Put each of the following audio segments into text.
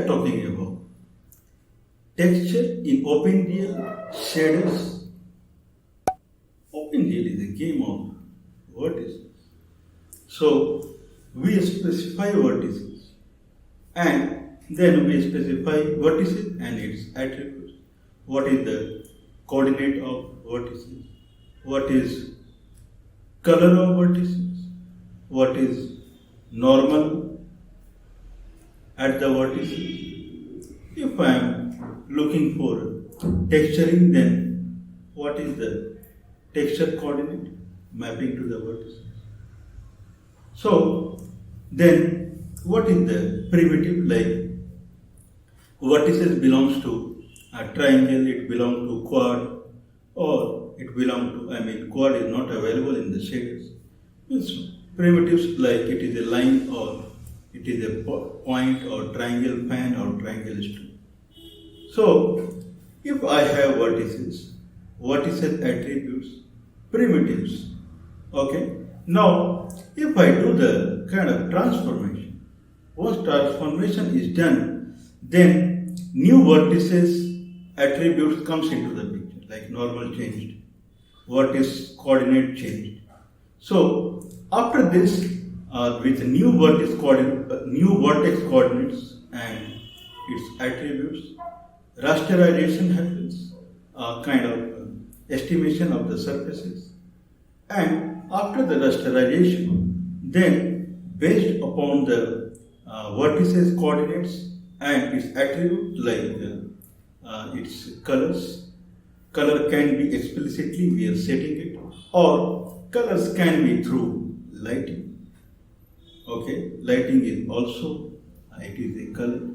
are talking about texture in OpenGL shaders. OpenGL is a game of vertices. So we specify vertices and then we specify vertices and its attributes. What is the coordinate of vertices? What is color of vertices? What is normal at the vertices? If I am looking for texturing, then what is the texture coordinate mapping to the vertices? So then what is the primitive? Like vertices belongs to a triangle, it belongs to quad, or it belongs to, quad is not available in the shaders. It's primitives like it is a line or it is a point or triangle fan or triangle string. So if I have vertices attributes, primitives, okay. Now if I do the kind of transformation, once transformation is done, then new vertices attributes comes into the picture, like normal changed, vertex coordinate changed. So after this, with new vertex coordinates and its attributes, rasterization happens, kind of estimation of the surfaces, and after the rasterization, then based upon the vertices coordinates and its attributes like its colors, color can be explicitly we are setting it, or colors can be through lighting. Okay, lighting is also it is a color.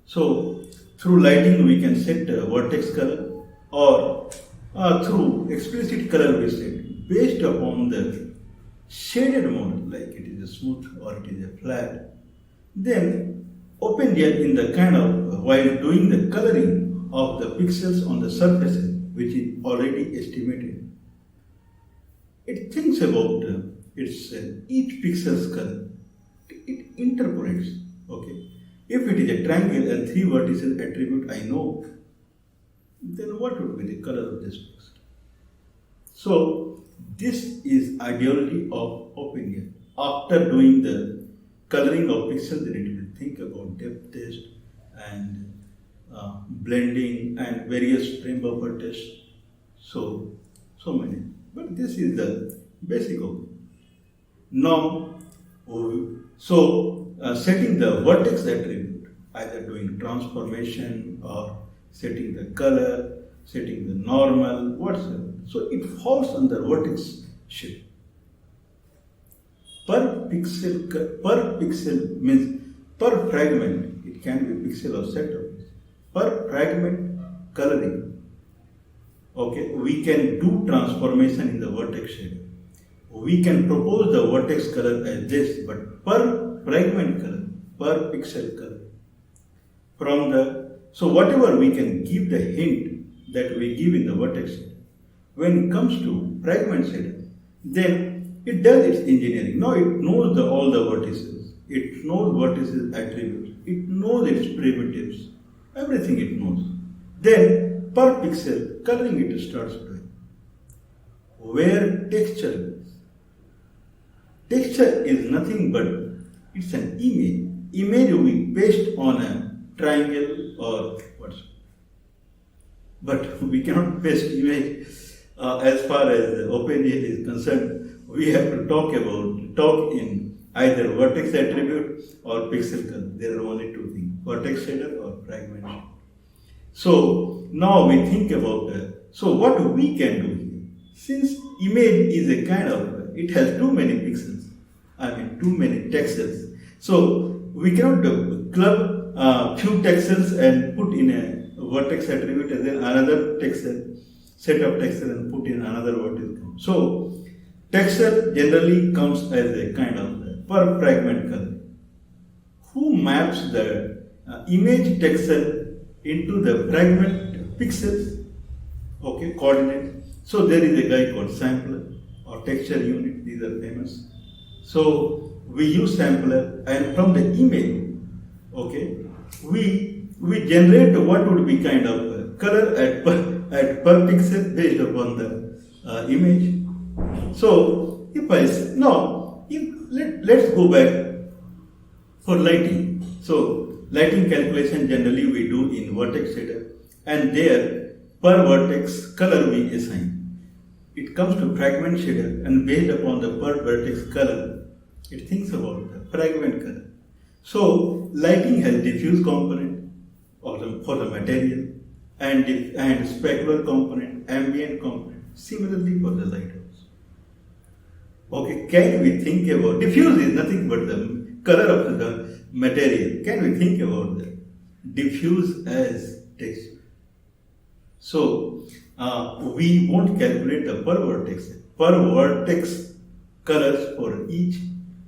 So through lighting we can set a vertex color, or through explicit color we set based upon the shaded mode, like it is a smooth or it is a flat. Then OpenGL in the kind of while doing the coloring of the pixels on the surfaces, which is already estimated, it thinks about its each pixel's color. It interpolates. Okay, if it is a triangle and three vertices attribute I know, then what would be the color of this pixel? So this is ideology of OpenGL. After doing the coloring of pixels, then it will think about depth test and blending and various frame buffer tests. So many. But this is the basic of it. Now, setting the vertex attribute, either doing transformation or setting the color, setting the normal, whatsoever. So it falls under vertex shape. Per pixel means per fragment, it can be pixel or set of pixels. Per fragment coloring, okay, we can do transformation in the vertex shape. We can propose the vertex color as this, but per fragment color, per pixel color. So whatever we can give the hint that we give in the vertex shader, when it comes to fragment shader, then it does its engineering. Now it knows all the vertices, it knows vertices attributes, it knows its primitives, everything it knows. Then per pixel coloring it starts doing. Where texture is. Texture is nothing but it's an image. Image we paste on a triangle or what's. But we cannot paste image as far as OpenGL is concerned. We have to talk in either vertex attribute or pixel color. There are only two things: vertex shader or fragment shader. So now we think about so what we can do here. Since image is a kind of, it has too many pixels, too many texels. So we cannot club few texels and put in a vertex attribute and then another texel, set of texel and put in another vertex. So texel generally comes as a kind of per fragment color. Who maps the image texel into the fragment pixels? Okay, coordinate. So there is a guy called sampler or texture unit. These are famous. So we use sampler, and from the image, Okay, we generate what would be kind of color at per pixel based upon the image. So if now let's go back for lighting. So lighting calculation generally we do in vertex shader, and there per vertex color we assign. It comes to fragment shader, and based upon the per vertex color, it thinks about the fragment color. So lighting has diffuse component for the material and specular component, ambient component. Similarly for the lighthouse. Okay, can we think about diffuse is nothing but the color of the material. Can we think about the diffuse as texture? So we won't calculate the per vertex colors for each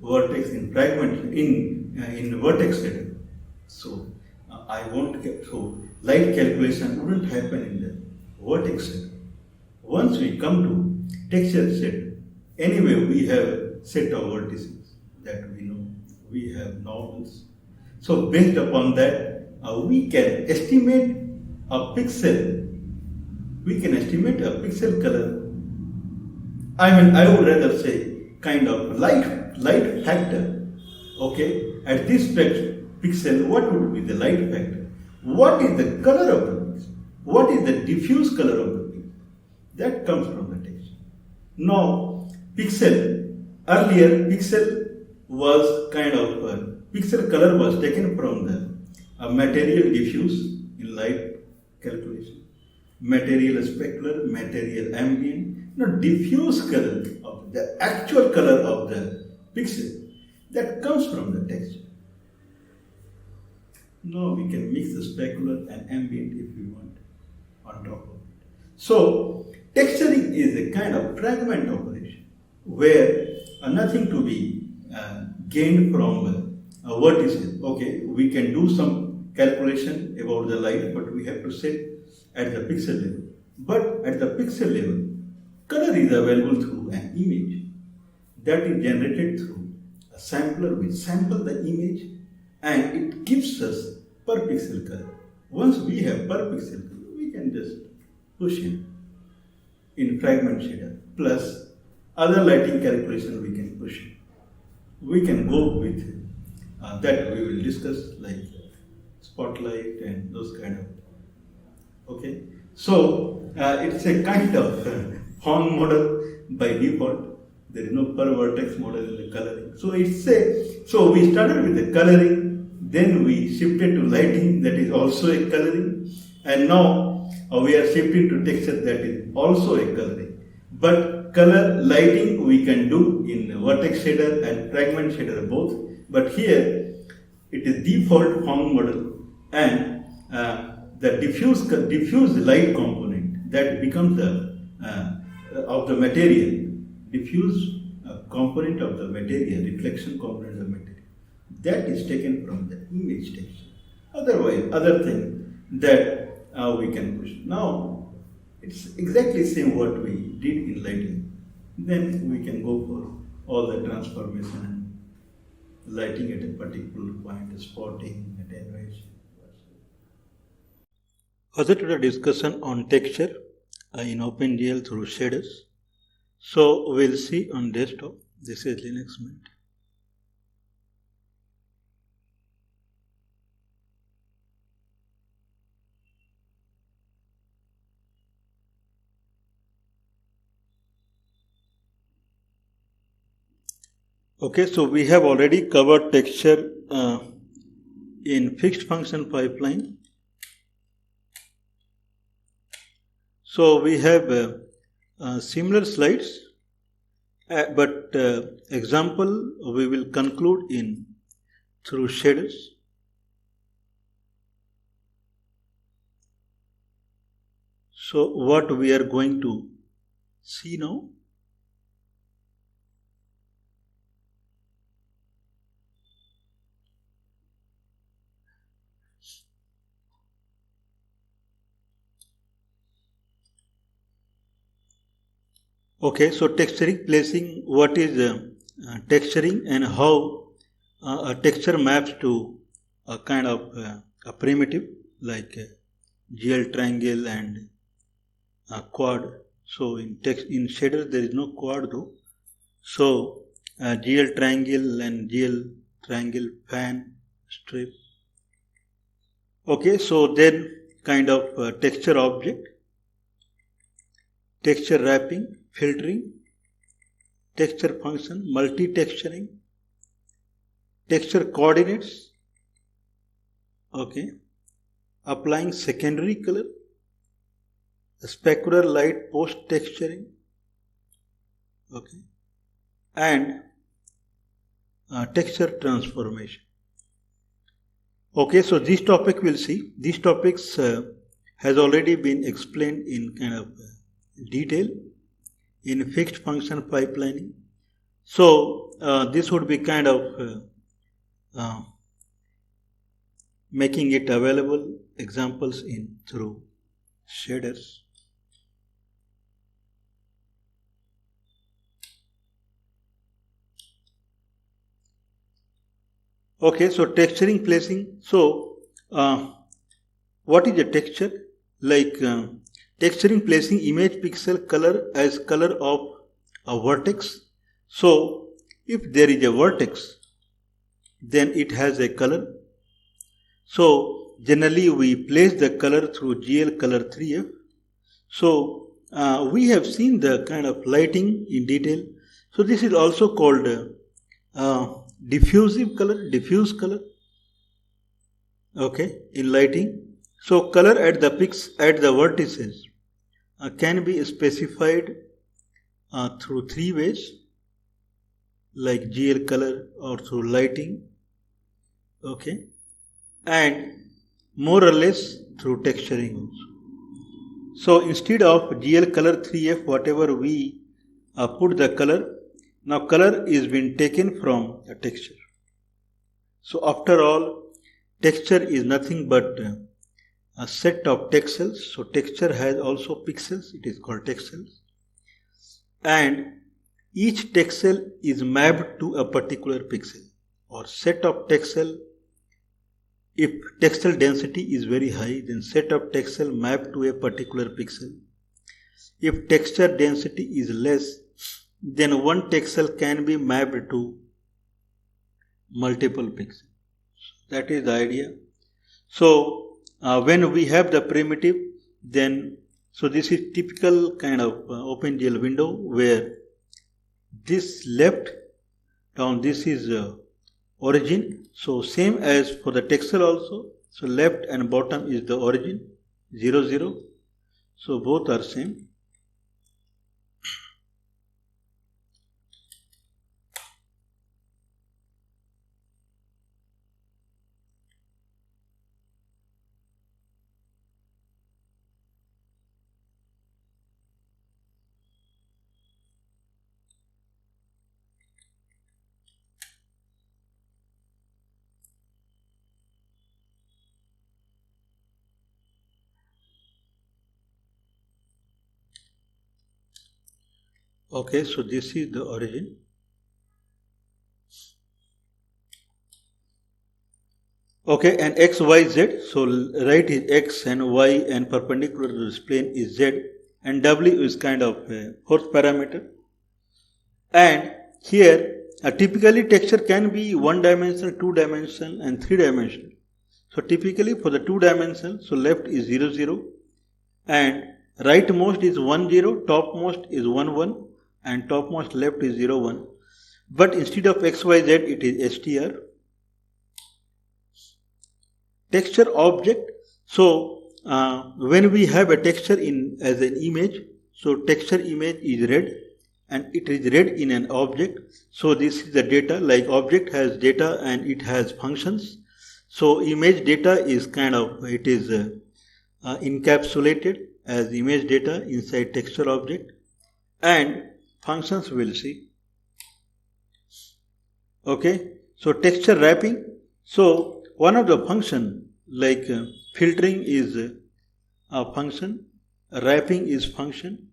vertex in fragment in vertex shader. So I won't so light calculation wouldn't happen in the vertex shader. Once we come to texture shader, anyway we have a set of vertices that we know. We have normals. So based upon that, we can estimate a pixel. We can estimate a pixel color. I would rather say kind of light factor. Okay, at this pixel, what would be the light factor? What is the color of the pixel? What is the diffuse color of the pixel? That comes from the texture. Now, earlier pixel was kind of pixel color was taken from the material diffuse in light calculation, material specular, material ambient. Now, diffuse color of the actual color of the pixel that comes from the texture. Now we can mix the specular and ambient if we want on top of it. So texturing is a kind of fragment operation where nothing to be gained from vertices. Okay, we can do some calculation about the light, but we have to set at the pixel level. But at the pixel level, color is available through an image that is generated through a sampler which samples the image and it gives us per pixel color. Once we have per pixel color, we can just push in fragment shader plus other lighting calculation we can push in. We can go with that we will discuss like spotlight and those kind of. Okay, so it's a kind of Hong model by default. There is no per vertex model in the coloring. So we started with the coloring, then we shifted to lighting, that is also a coloring, and now we are shifting to texture, that is also a coloring. But color lighting we can do in vertex shader and fragment shader both. But here it is default Hong model, and the diffuse light component that becomes the of the material. Diffuse component of the material, reflection component of the material, that is taken from the image texture. Otherwise, other thing that we can push. Now, it's exactly same what we did in lighting. Then we can go for all the transformation and lighting at a particular point, spotting, attenuation. Further to the discussion on texture in OpenGL through shaders. So we'll see on desktop. This is Linux Mint. Okay, so we have already covered texture in fixed function pipeline. So we have similar slides, but example we will conclude in through shaders. So what we are going to see now. Okay, so texturing, placing what is texturing and how a texture maps to a kind of a primitive like GL triangle and quad. So in shader there is no quad though. So GL triangle and GL triangle fan strip. Okay, so then kind of texture object, texture wrapping, filtering, texture function, multi-texturing, texture coordinates, okay, applying secondary color, specular light post texturing, okay, and texture transformation. Okay, so this topic we'll see. These topics has already been explained in kind of detail in fixed function pipelining. So this would be kind of making it available examples in through shaders. Okay, so texturing placing. So what is a texture? Like texturing placing image pixel color as color of a vertex. So if there is a vertex, then it has a color. So generally we place the color through GL color 3F. So we have seen the kind of lighting in detail. So this is also called diffusive color, diffuse color, okay, in lighting. So color at the vertices can be specified through three ways, like GL color or through lighting, okay, and more or less through texturing also. So instead of GL color 3F, whatever we put the color, now color is been taken from a texture. So after all, texture is nothing but a set of texels. So texture has also pixels, it is called texels. And each texel is mapped to a particular pixel or set of texel. If texel density is very high, then set of texel mapped to a particular pixel. If texture density is less, then one texel can be mapped to multiple pixels. That is the idea. So when we have the primitive, then so this is typical kind of OpenGL window where this left down, this is origin. So same as for the texel also. So left and bottom is the origin, 0, 0. So both are same. Okay, so this is the origin. Okay, and x, y, z. So right is x and y and perpendicular to this plane is z, and w is kind of a fourth parameter. And here typically texture can be one dimensional, two dimensional and three dimensional. So typically for the two dimensional, so left is 0, 0 and rightmost is 1, 0, topmost is 1, 1 and topmost left is 0, 1. But instead of x, y, z, it is str. Texture object. So when we have a texture in as an image, so texture image is red and it is read in an object. So this is the data, like object has data and it has functions. So image data is kind of, it is encapsulated as image data inside texture object, and functions we'll see. Okay, so texture wrapping. So one of the function like filtering is a function, wrapping is function.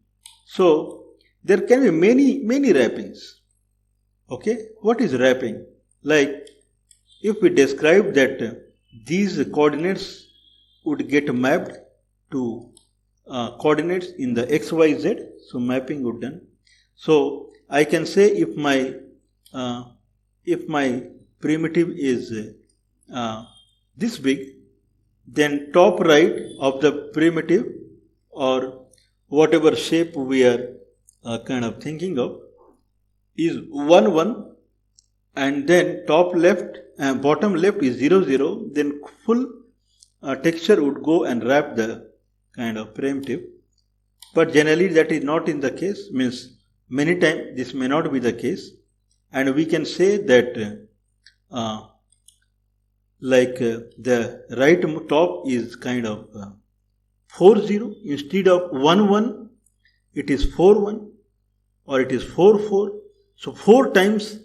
So there can be many wrappings. Okay, what is wrapping? Like if we describe that these coordinates would get mapped to coordinates in the XYZ. So mapping would done. So I can say if my primitive is this big, then top right of the primitive or whatever shape we are kind of thinking of is 1 1, and then top left and bottom left is 0 0, then full texture would go and wrap the kind of primitive. But generally that is not in the case, means many times this may not be the case, and we can say that the right top is kind of 4 0 instead of 1 1, it is 4 1 or it is 4 4. So 4 times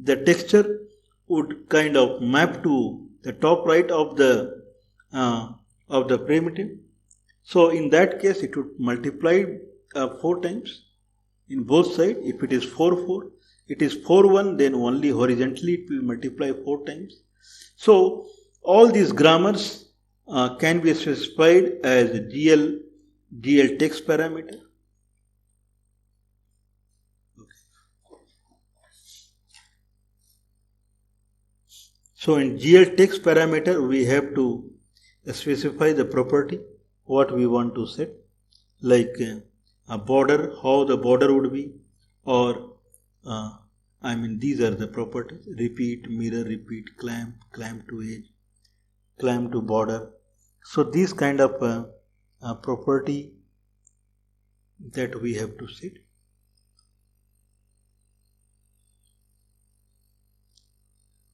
the texture would kind of map to the top right of the primitive. So in that case it would multiply 4 times in both sides. If it is 4 4, it is 4 1, then only horizontally it will multiply 4 times. So all these grammars can be specified as GL text parameter. So in GL text parameter, we have to specify the property, what we want to set, like a border, how the border would be, or these are the properties: repeat, mirror, repeat, clamp, clamp to edge, clamp to border. So these kind of property that we have to set.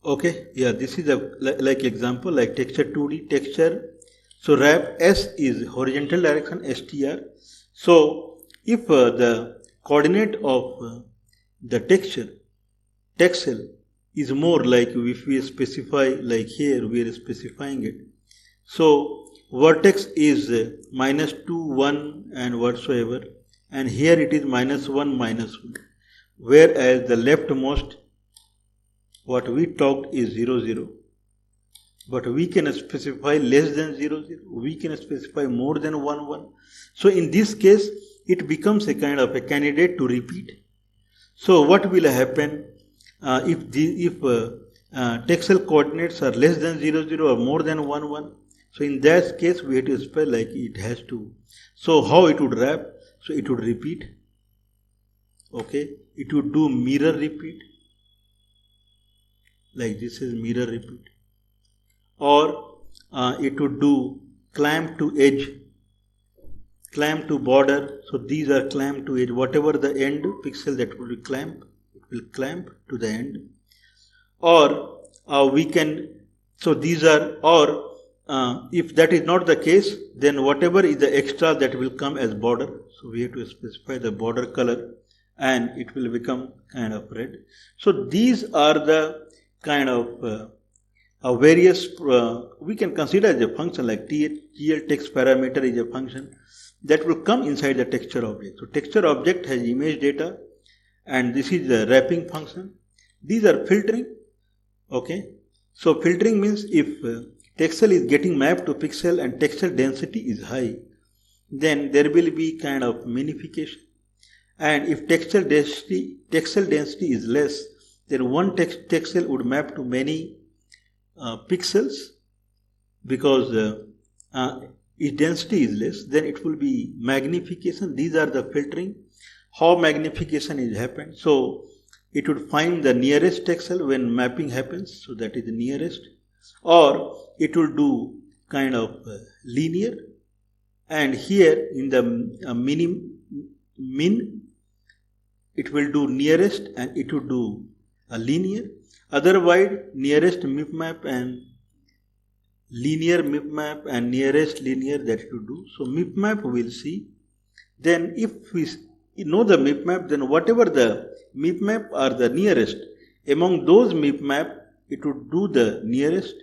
Okay, yeah, this is a like example, like texture 2D texture. So wrap S is horizontal direction str. So if the coordinate of the texture texel is more, like if we specify, like here we are specifying it. So vertex is -2, 1 and whatsoever, and here it is -1, -1. Whereas the leftmost, what we talked is 0 0, but we can specify less than 0 0, we can specify more than 1 1. So in this case it becomes a kind of a candidate to repeat. So what will happen if texel coordinates are less than 0 0 or more than 1 1? So in that case we have to spell like it has to. So how it would wrap? So it would repeat. Okay, it would do mirror repeat. Like this is mirror repeat, or it would do clamp to edge, clamp to border. So these are clamp to edge, whatever the end pixel that will clamp, it will clamp to the end. Or we can, so these are, or if that is not the case, then whatever is the extra that will come as border. So we have to specify the border color and it will become kind of red. So these are the kind of various, we can consider as a function, like GL text parameter is a function that will come inside the texture object. So texture object has image data, and this is the wrapping function. These are filtering. Okay, so filtering means if texel is getting mapped to pixel and texel density is high, then there will be kind of minification. And if texel density is less, then one texel would map to many pixels, because its density is less, then it will be magnification. These are the filtering. How magnification is happened? So it would find the nearest texel when mapping happens, so that is the nearest, or it will do kind of linear, and here in the min it will do nearest and it will do a linear. Otherwise nearest MIP map and linear MIP map and nearest linear, that it will do. So MIP map we'll see. Then if we know the MIP map, then whatever the MIP map are the nearest, among those MIP map it would do the nearest,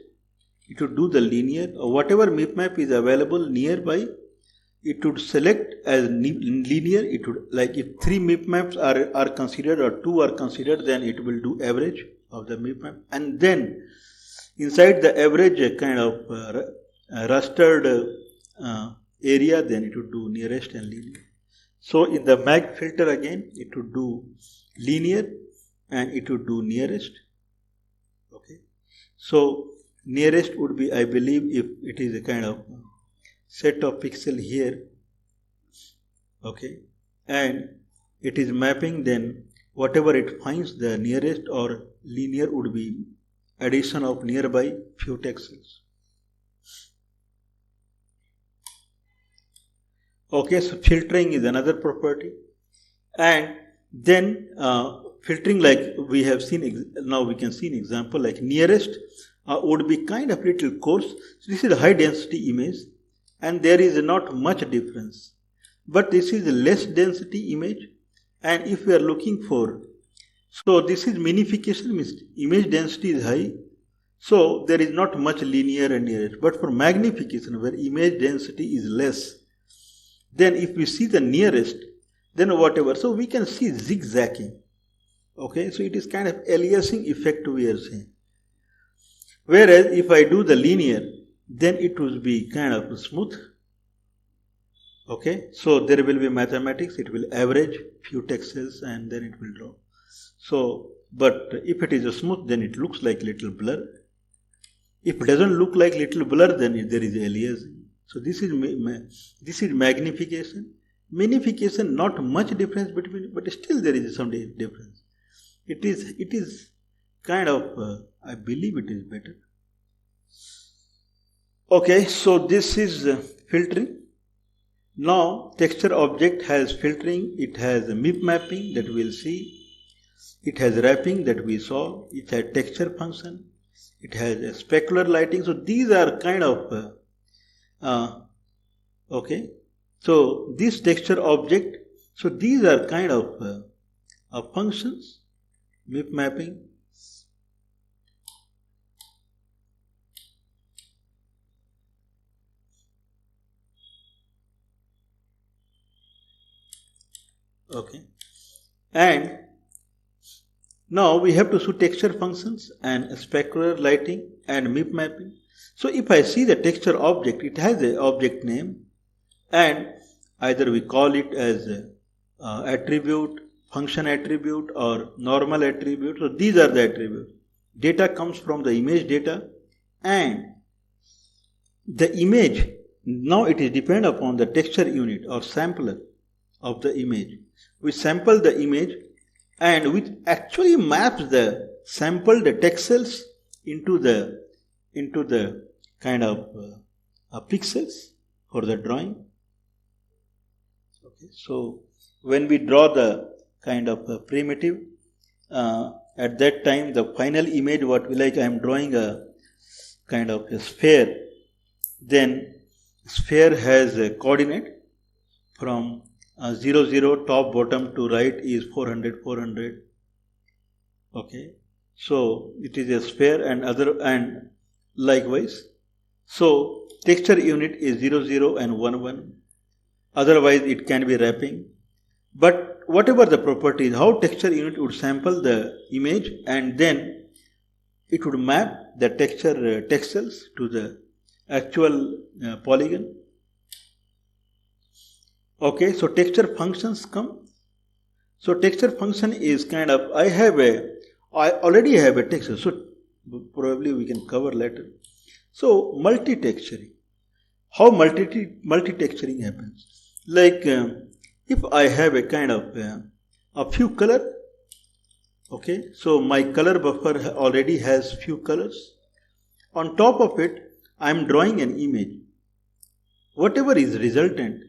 it would do the linear, or whatever MIP map is available nearby, it would select as linear. It would, like if 3 MIP maps are considered or 2 are considered, then it will do average of the MIP map. And then inside the average kind of rastered area, then it would do nearest and linear. So in the MAG filter again, it would do linear and it would do nearest. Okay. So nearest would be, I believe, if it is a kind of set of pixel here. Okay. And it is mapping, then whatever it finds, the nearest or linear would be addition of nearby few pixels. Okay, so filtering is another property, and then filtering, like we have seen, now we can see an example like nearest would be kind of little coarse. So this is a high density image and there is not much difference, but this is a less density image, and if we are looking for, so this is minification, means image density is high, so there is not much linear and nearest, but for magnification where image density is less, then if we see the nearest, then whatever, so we can see zigzagging. Okay, so it is kind of aliasing effect we are saying. Whereas if I do the linear, then it will be kind of smooth. Okay, so there will be mathematics, it will average few texels and then it will draw. So, but if it is a smooth, then it looks like little blur. If it doesn't look like little blur, then there is aliasing. So this is magnification. Minification, not much difference between, but still there is some difference. It is kind of, I believe it is better. Okay, so this is filtering. Now texture object has filtering, it has a MIP mapping that we will see, it has wrapping that we saw, it has texture function, it has a specular lighting. So these are kind of okay, so this texture object, so these are kind of functions, MIP mapping. Okay, and now we have to show texture functions and specular lighting and MIP mapping. So if I see the texture object, it has an object name, and either we call it as attribute, function attribute or normal attribute. So these are the attributes. Data comes from the image data, and the image, now it is depend upon the texture unit or sampler of the image. We sample the image and which actually maps the sampled texels into the kind of pixels for the drawing. Okay, so when we draw the kind of primitive, at that time the final image what we like, I am drawing a kind of a sphere, then sphere has a coordinate from 0 0 top bottom to right is 400 400. Okay, so it is a sphere and likewise. So texture unit is 0 0 and 1 1. Otherwise it can be wrapping. But whatever the property is, how texture unit would sample the image and then it would map the texture texels to the actual polygon. Okay, so texture functions come. So texture function is kind of, I already have a texture, so probably we can cover later. So multi-texturing. How multi-texturing happens? Like if I have a kind of a few color, okay, so my color buffer already has few colors. On top of it, I am drawing an image. Whatever is resultant,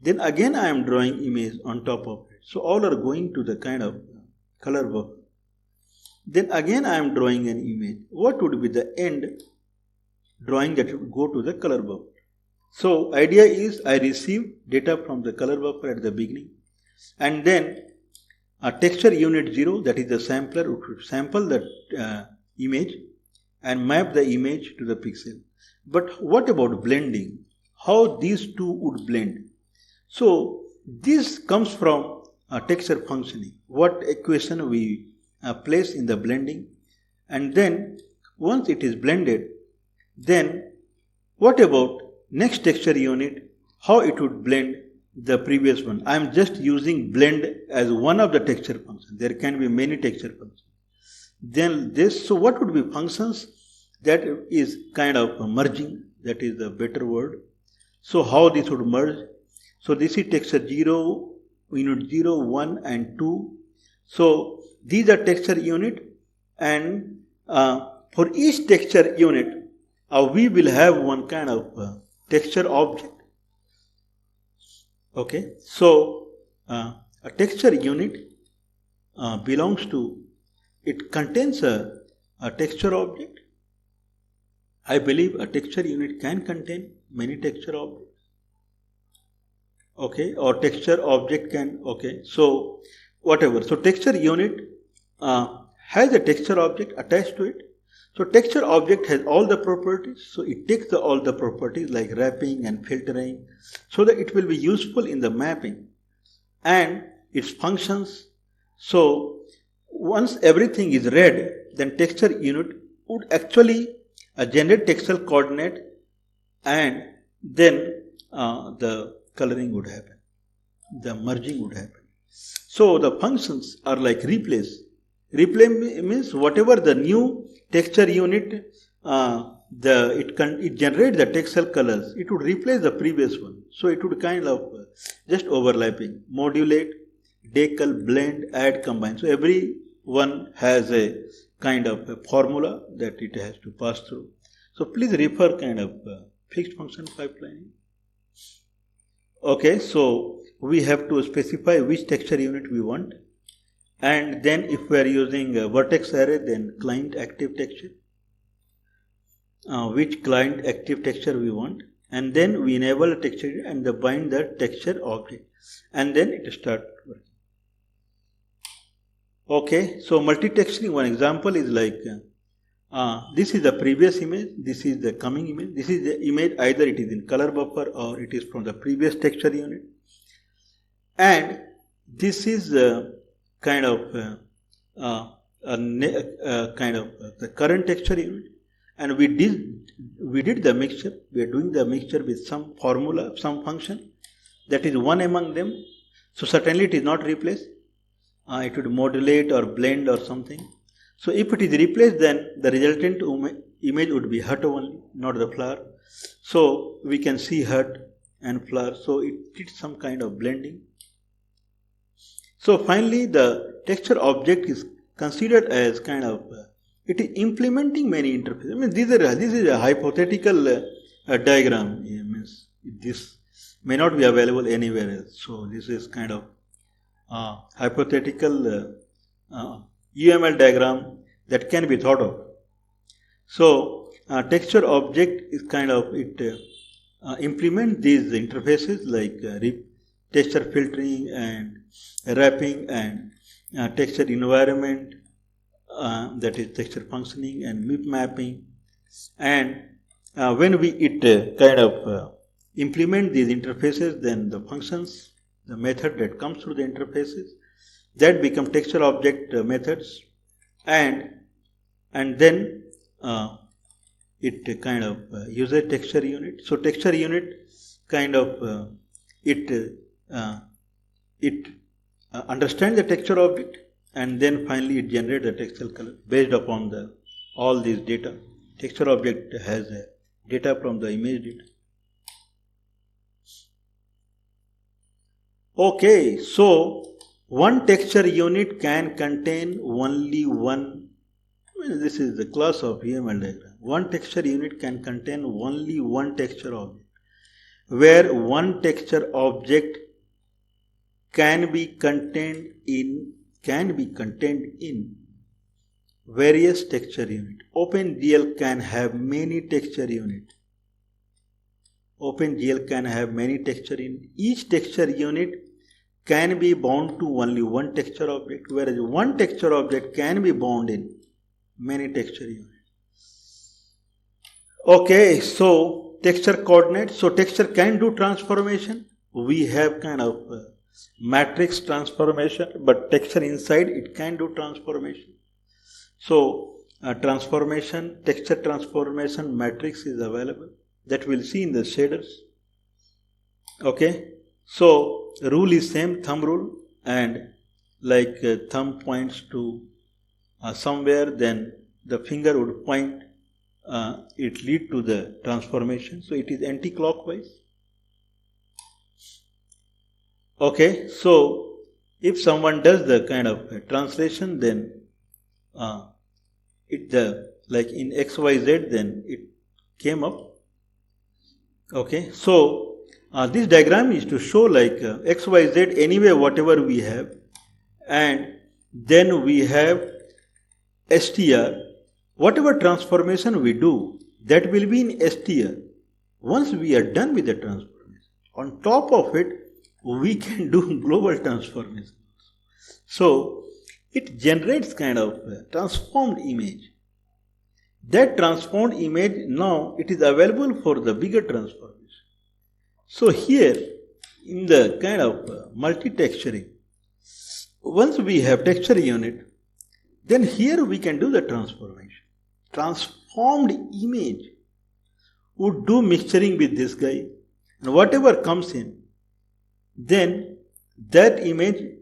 then again I am drawing image on top of it. So all are going to the kind of color buffer. Then again I am drawing an image. What would be the end drawing that would go to the color buffer? So idea is I receive data from the color buffer at the beginning, and then a texture unit 0, that is the sampler, would sample the image and map the image to the pixel. But what about blending? How these two would blend? So this comes from texture functioning. What equation we place in the blending, and then once it is blended, then what about next texture unit, how it would blend the previous one? I am just using blend as one of the texture functions. There can be many texture functions. Then this, so what would be functions? That is kind of merging, that is the better word. So how this would merge? So this is texture 0, unit 0, 1 and 2. So these are texture unit, and for each texture unit, we will have one kind of texture object. Okay, so a texture unit belongs to, it contains a texture object. I believe a texture unit can contain many texture objects. Okay, or texture object can, okay, so whatever. So texture unit has a texture object attached to it. So texture object has all the properties. So it takes all the properties like wrapping and filtering, so that it will be useful in the mapping and its functions. So once everything is read, then texture unit would actually generate texture coordinate, and then the coloring would happen, the merging would happen. So the functions are like replace. Replace means whatever the new texture unit, it generates the texture colors, it would replace the previous one. So it would kind of just overlapping, modulate, decal, blend, add, combine. So every one has a kind of a formula that it has to pass through. So please refer kind of fixed function pipelining. Okay, so we have to specify which texture unit we want, and then if we are using a vertex array, then client active texture, which client active texture we want, and then we enable a texture and bind the texture object, and then it starts working. Okay, so multi-texturing, one example is like this is the previous image, this is the coming image, this is the image, either it is in color buffer or it is from the previous texture unit, and this is kind of the current texture unit, and we did the mixture. We are doing the mixture with some formula, some function that is one among them. So certainly it is not replaced. It would modulate or blend or something. So if it is replaced, then the resultant image would be hut only, not the flower. So we can see hut and flower. So it did some kind of blending. So finally, the texture object is considered as kind of it is implementing many interfaces. I mean, this is a hypothetical diagram. It means this may not be available anywhere else. So this is kind of hypothetical UML diagram that can be thought of. So texture object is kind of it implement these interfaces like texture filtering and wrapping and texture environment, that is texture functioning and MIP mapping, and when we implement these interfaces, then the functions, the method that comes through the interfaces, that become texture object methods, and then it kind of uses texture unit. So texture unit kind of it understands the texture object, and then finally it generates the texture color based upon all these data. Texture object has data from the image data. Okay, so one texture unit can contain only one. This is the class of UML diagram. One texture unit can contain only one texture object, where one texture object can be contained in various texture units. OpenGL can have many texture units. OpenGL can have many texture units. Each texture unit can be bound to only one texture object, whereas one texture object can be bound in many texture units. Okay, so texture coordinates. So texture can do transformation. We have kind of matrix transformation, but texture inside it can do transformation. So transformation, texture transformation matrix is available that we'll see in the shaders. Okay, so rule is same, thumb rule, and like thumb points to somewhere, then the finger would point, it lead to the transformation, so it is anti-clockwise. Okay, so if someone does the kind of translation, then like in XYZ, then it came up. Okay, so this diagram is to show like XYZ anyway whatever we have, and then we have STR. Whatever transformation we do, that will be in STR. Once we are done with the transformation, on top of it, we can do global transformation. So it generates kind of a transformed image. That transformed image, now it is available for the bigger transformation. So here in the kind of multi-texturing, once we have texture unit, then here we can do the transformation. Transformed image would do mixturing with this guy, and whatever comes in, then that image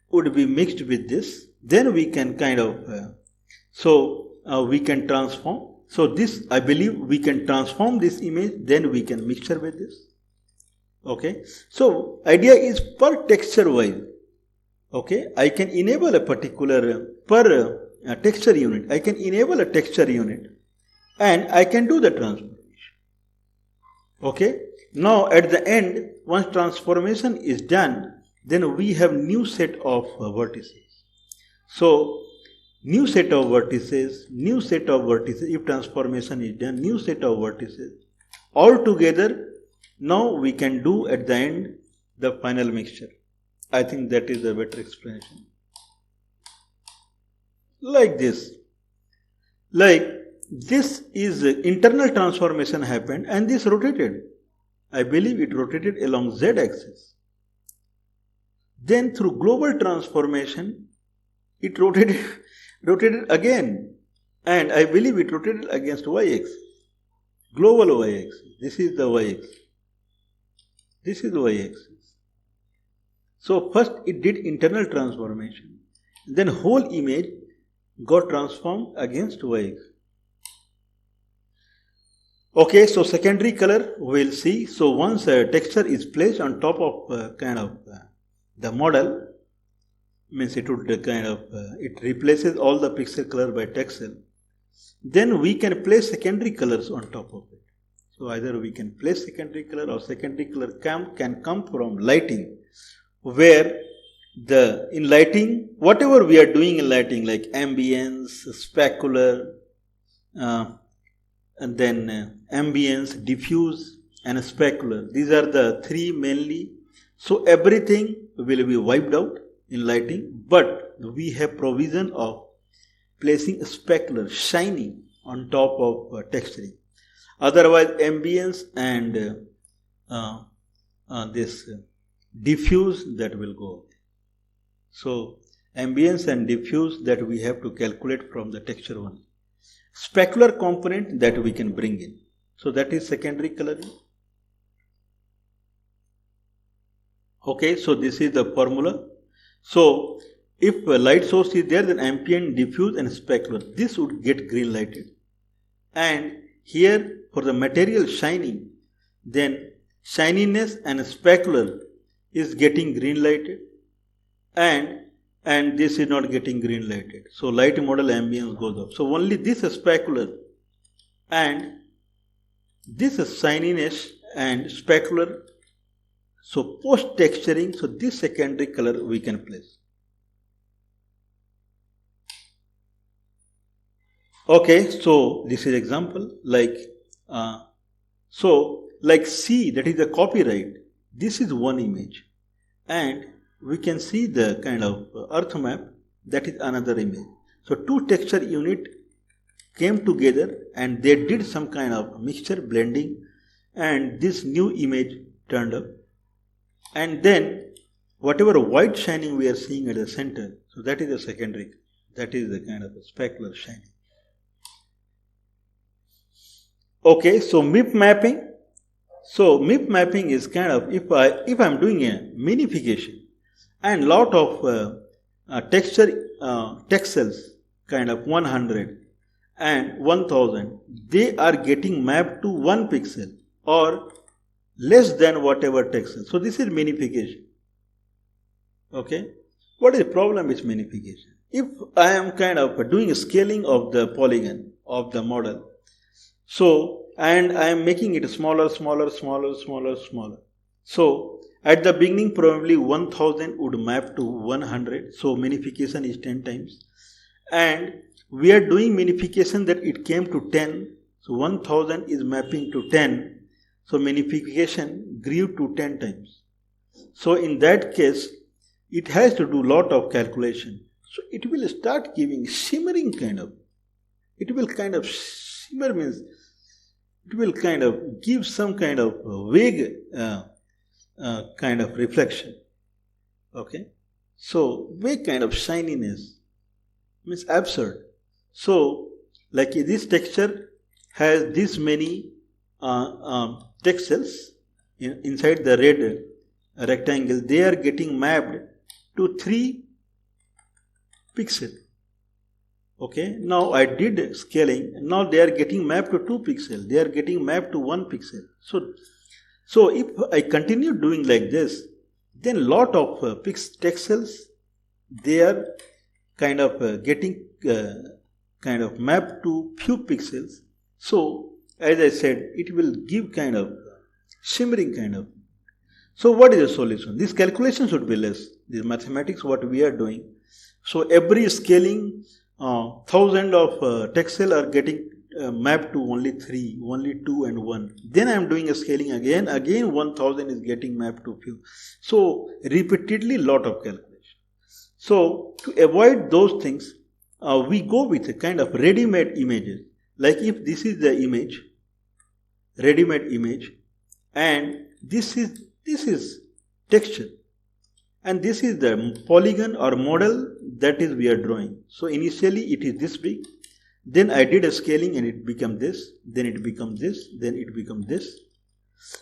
would be mixed with this. Then we can kind of we can transform. So this, I believe, we can transform this image, then we can mixture with this. Okay, so idea is per texture wise. Okay, I can enable a particular per texture unit. I can enable a texture unit, and I can do the transformation. Okay, now at the end, once transformation is done, then we have new set of vertices. So new set of vertices, if transformation is done, new set of vertices. All together, now we can do at the end the final mixture. I think that is a better explanation. Like this. Like this is internal transformation happened, and this rotated. I believe it rotated along Z axis. Then through global transformation, it rotated again, and I believe it rotated against Y axis. Global Y axis. This is the Y axis. This is the Y axis. So first it did internal transformation, then whole image got transformed against Y axis. Okay, so secondary color we'll see. So once a texture is placed on top of the model, means it would it replaces all the pixel color by texel. Then we can place secondary colors on top of it. So either we can place secondary color, or secondary color can come from lighting, where in lighting, whatever we are doing in lighting, like ambience, specular, and then ambience, diffuse, and specular. These are the three mainly. So everything will be wiped out in lighting, but we have provision of placing specular, shiny on top of texturing. Otherwise, ambience and this diffuse, that will go away. So ambience and diffuse, that we have to calculate from the texture one. Specular component, that we can bring in. So that is secondary coloring. Okay, so this is the formula. So if a light source is there, then ambient, diffuse, and specular, this would get green lighted. And here for the material shining, then shininess and specular is getting green lighted, and this is not getting green lighted. So light model ambience goes up. So only this is specular, and this is shininess and specular. So post texturing, so this secondary color we can place. Okay, so this is example, like like C, that is the copyright. This is one image, and we can see the kind of earth map, that is another image. So two texture unit came together and they did some kind of mixture blending, and this new image turned up. And then whatever white shining we are seeing at the center, so that is the secondary, that is the kind of a specular shining. Okay, so MIP mapping. So MIP mapping is kind of if I'm doing a minification and lot of text cells kind of 100 and 1000, they are getting mapped to 1 pixel or less than whatever text cell. So this is minification. Okay, what is the problem with minification? If I am kind of doing a scaling of the polygon of the model, so and I am making it smaller. So at the beginning probably 1000 would map to 100. So minification is 10 times. And we are doing minification that it came to 10. So 1000 is mapping to 10. So minification grew to 10 times. So in that case, it has to do lot of calculation. So it will start giving shimmering kind of. It will kind of shimmer means it will kind of give some kind of vague kind of reflection. Okay, so vague kind of shininess means absurd. So like this texture has this many text cells inside the red rectangle. They are getting mapped to 3 pixels. Okay, now I did scaling. Now they are getting mapped to 2 pixels. They are getting mapped to 1 pixel. So if I continue doing like this, then lot of text cells, they are kind of getting kind of mapped to few pixels. So as I said, it will give kind of shimmering kind of. So what is the solution? This calculation should be less. This mathematics what we are doing. So every scaling, 1000 of text cell are getting mapped to only 3, only 2 and 1. Then I am doing a scaling again 1000 is getting mapped to few. So repeatedly lot of calculation. So to avoid those things, we go with a kind of ready-made images. Like if this is the image, ready-made image, and this is texture, and this is the polygon or model that is we are drawing. So initially it is this big, then I did a scaling and it become this, then it becomes this, then it becomes this.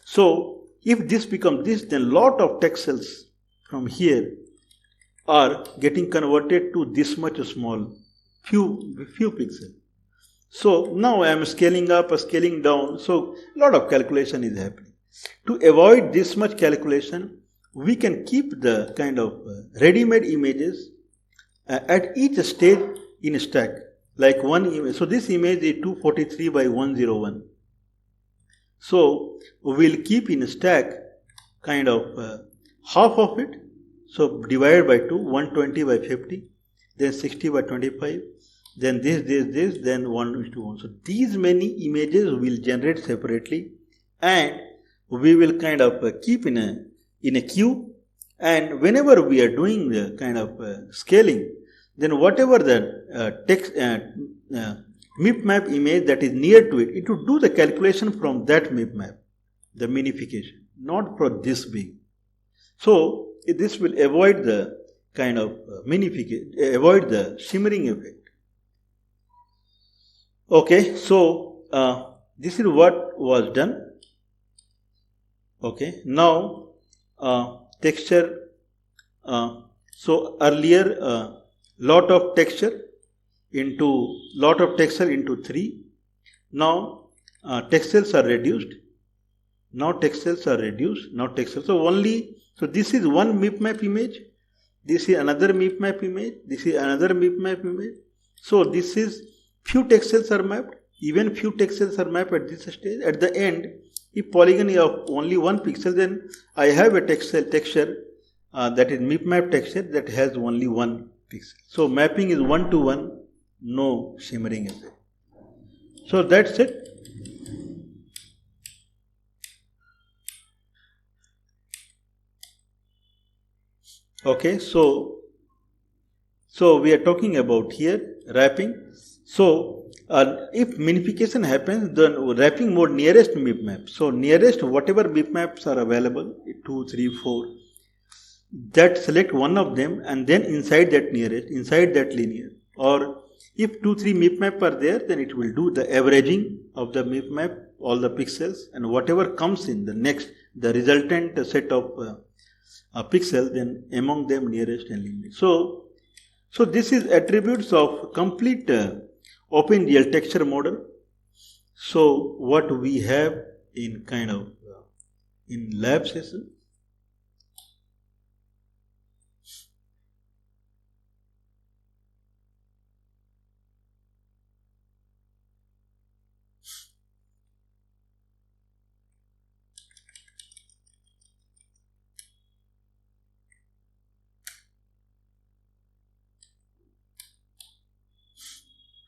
So if this becomes this, then lot of text cells from here are getting converted to this much small, few pixels. So now I am scaling up or scaling down, so lot of calculation is happening. To avoid this much calculation, we can keep the kind of ready-made images at each stage in a stack, like one image. So this image is 243 by 101. So we will keep in a stack kind of half of it. So divided by 2, 120 by 50, then 60 by 25, then this, then 1:1. So these many images will generate separately, and we will kind of keep in a queue. And whenever we are doing the kind of scaling, then whatever the text MIP map image that is near to it, it will do the calculation from that MIP map, the minification, not for this big. So this will avoid the kind of minification, avoid the shimmering effect. Okay, so this is what was done. Okay, now texture. So earlier lot of texture into 3. Now text cells are reduced. Now text cells are reduced. Now text cells. So this is one MIP map image. This is another MIP map image. This is another MIP map image. So this is few text cells are mapped. Even few text cells are mapped at this stage. At the end, if polygon is of only 1 pixel, then I have a texture that is MIP map texture that has only 1 pixel. So mapping is 1-to-1, no shimmering effect. So that's it. Okay, so we are talking about here wrapping. So if minification happens, then wrapping mode nearest MIP map. So nearest whatever MIP maps are available, 2, 3, 4, that select one of them, and then inside that nearest, inside that linear. Or if 2, 3 MIP map are there, then it will do the averaging of the MIP map all the pixels, and whatever comes in the next, the resultant set of pixels, then among them nearest and limit. So this is attributes of complete OpenGL texture model. So what we have in kind of in lab session.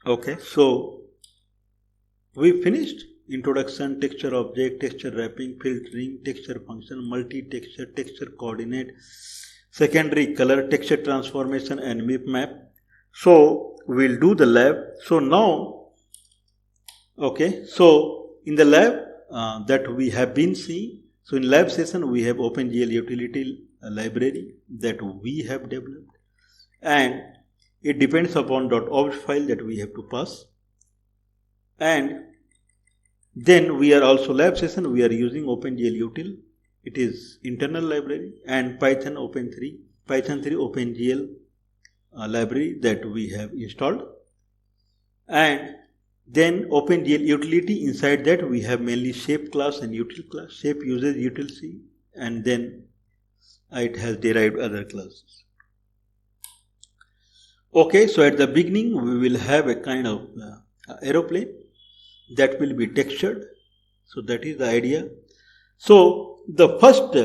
Okay, so we finished introduction, texture object, texture wrapping, filtering, texture function, multi-texture, texture coordinate, secondary color, texture transformation, and MIP map. So we'll do the lab. So now, okay, so in the lab that we have been seeing, so in lab session we have OpenGL utility library that we have developed, and it depends upon .obj file that we have to pass. And then we are also lab session, we are using OpenGL util. It is internal library, and Python 3 OpenGL library that we have installed. And then OpenGL utility, inside that we have mainly shape class and util class. Shape uses util C, and then it has derived other classes. Okay, so at the beginning we will have a kind of aeroplane that will be textured. So that is the idea. So the first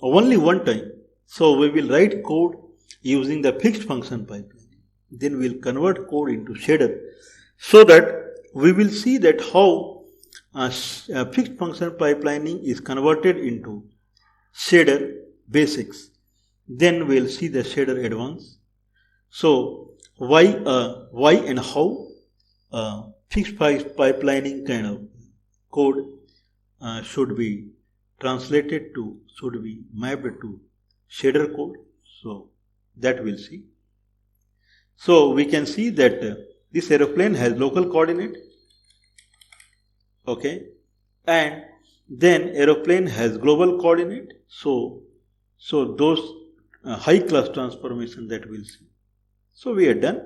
only one time, so we will write code using the fixed function pipeline. Then we will convert code into shader, so that we will see that how fixed function pipelining is converted into shader basics. Then we will see the shader advance. So why and how fixed pipelining kind of code should be translated to, should be mapped to shader code. So that we'll see. So we can see that this aeroplane has local coordinate, okay, and then aeroplane has global coordinate. So those high class transformation that we'll see. So we are done.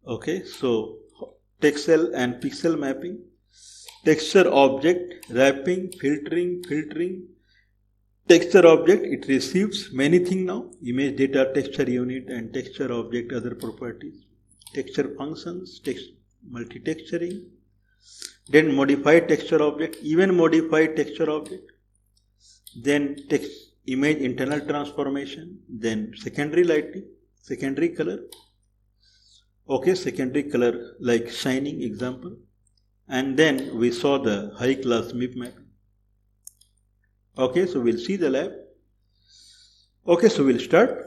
Okay, so texel and pixel mapping, texture object, wrapping, filtering, texture object, it receives many things now, image data, texture unit, and texture object other properties, texture functions, multi-texturing, then modified texture object, even modified texture object, then image internal transformation, then secondary lighting, secondary color, okay, secondary color like shining example, and then we saw the high class MIP mapping. Okay, so we'll see the lab. Okay, so we'll start.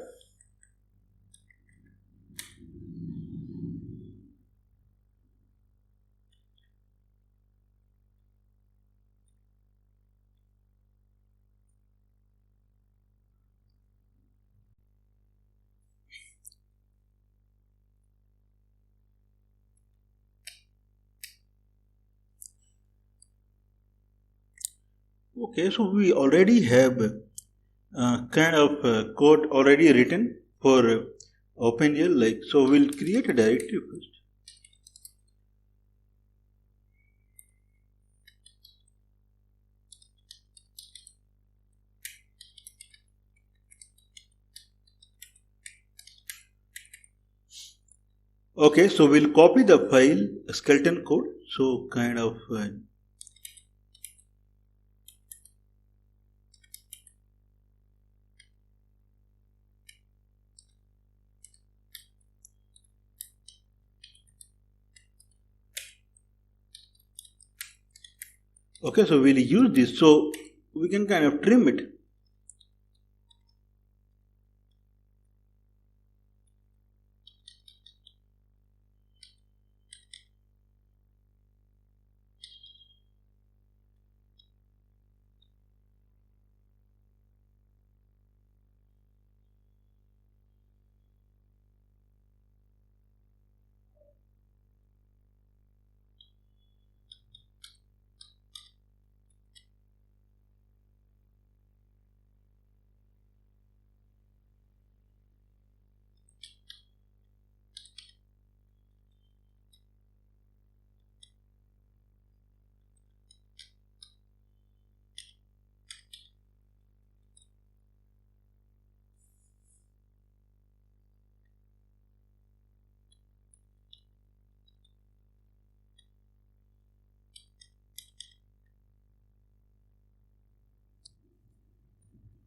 Okay, so we already have kind of code already written for OpenGL, like, so we'll create a directory first. Okay, so we'll copy the file skeleton code, so kind of okay, so we'll use this, so we can kind of trim it.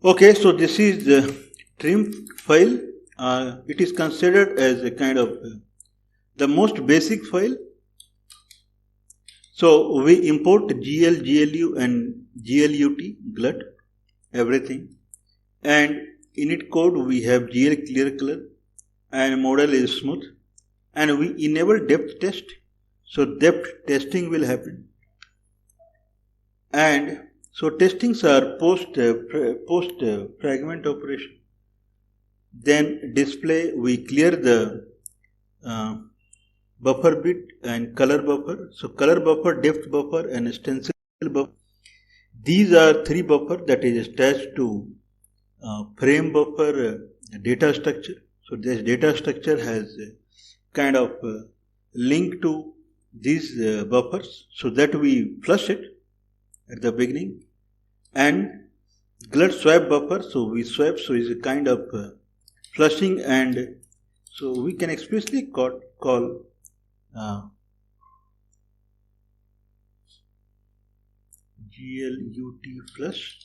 Okay, so this is the trim file. It is considered as a kind of the most basic file. So we import GL, GLU and GLUT, glut, everything. And init code we have GL clear color and model is smooth. And we enable depth test. So depth testing will happen. And so testings are post fragment operation. Then display, we clear the buffer bit and color buffer. So color buffer, depth buffer and stencil buffer. These are three buffer that is attached to frame buffer data structure. So this data structure has a kind of link to these buffers, so that we flush it at the beginning. And glut swap buffer, so we swap, so is a kind of flushing, and so we can explicitly call GLUT flush.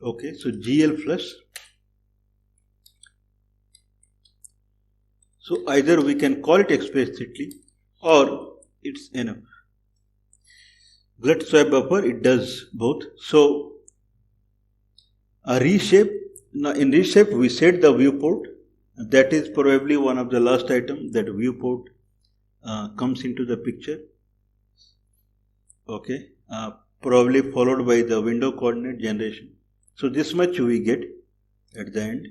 Okay, so GL flush. So either we can call it explicitly or it's enough. Glut swap buffer, it does both. So a reshape. Now in reshape we set the viewport. That is probably one of the last item, that viewport comes into the picture. Okay, probably followed by the window coordinate generation. So this much we get at the end.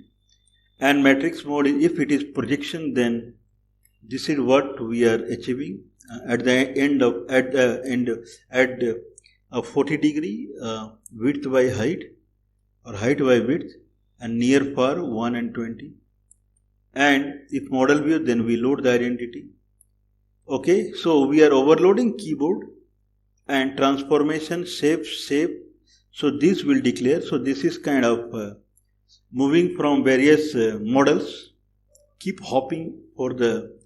And matrix mode, if it is projection, then this is what we are achieving at the end of a 40 degree width by height or height by width, and near far 1 and 20. And if model view, then we load the identity. Okay, so we are overloading keyboard and transformation shape. So this will declare. So this is kind of moving from various models, keep hopping for the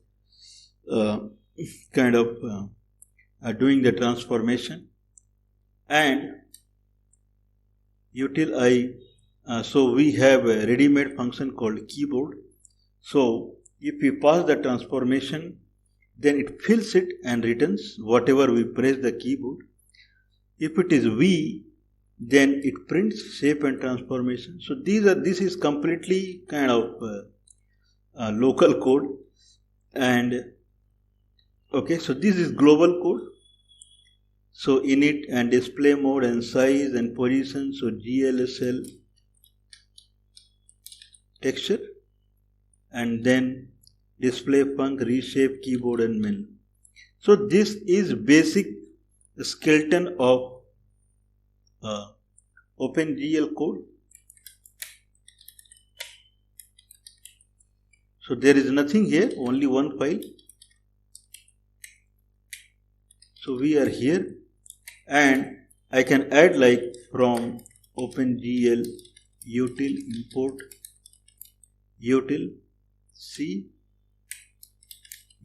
kind of doing the transformation. And util I, so we have a ready-made function called keyboard. So if we pass the transformation, then it fills it and returns whatever we press the keyboard. If it is V, then it prints shape and transformation. So this is completely kind of local code. And okay, so this is global code. So init and display mode and size and position. So GLSL texture, and then display func, reshape, keyboard and menu. So this is basic skeleton of OpenGL code. So there is nothing here, only one file. So we are here, and I can add like from OpenGL util import util C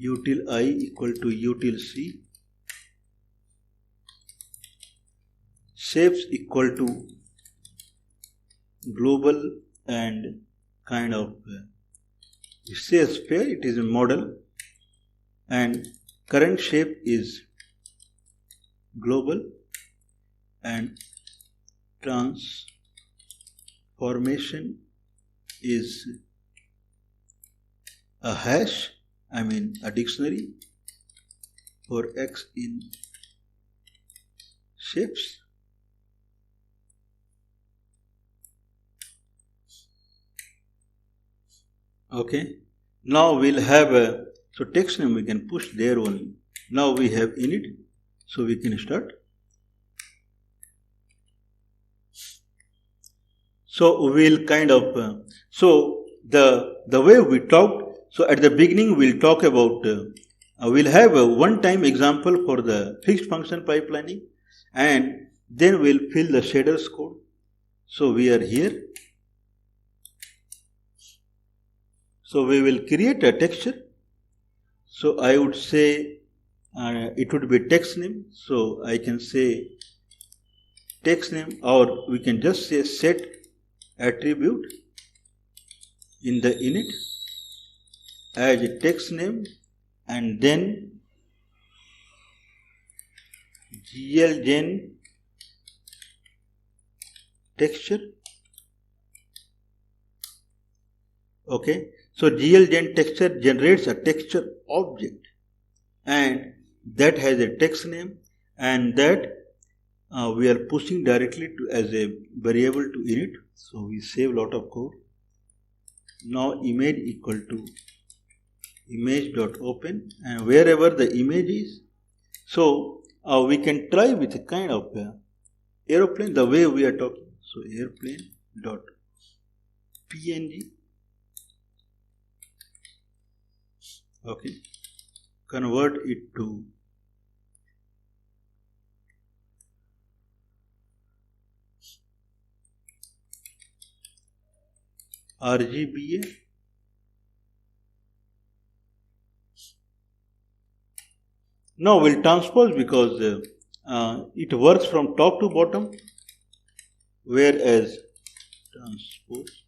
util I equal to util C, shapes equal to global and kind of it says sphere, it is a model, and current shape is global, and transformation is a hash, I mean a dictionary for X in shapes. Okay, now we'll have a, so text name we can push there only. Now we have init, so we can start. So we'll kind of, so the way we talked, so at the beginning we'll talk about, we'll have a one-time example for the fixed function pipelining, and then we'll fill the shaders code. So we are here. So we will create a texture. So I would say it would be text name. So I can say text name, or we can just say set attribute in the init as a text name, and then glgen texture. Okay, so glgen texture generates a texture object, and that has a text name, and that we are pushing directly to as a variable to init. So we save a lot of code. Now image equal to image.open, and wherever the image is, so we can try with a kind of aeroplane, the way we are talking. So airplane.png. Okay, convert it to RGBA. Now we'll transpose, because it works from top to bottom, whereas transpose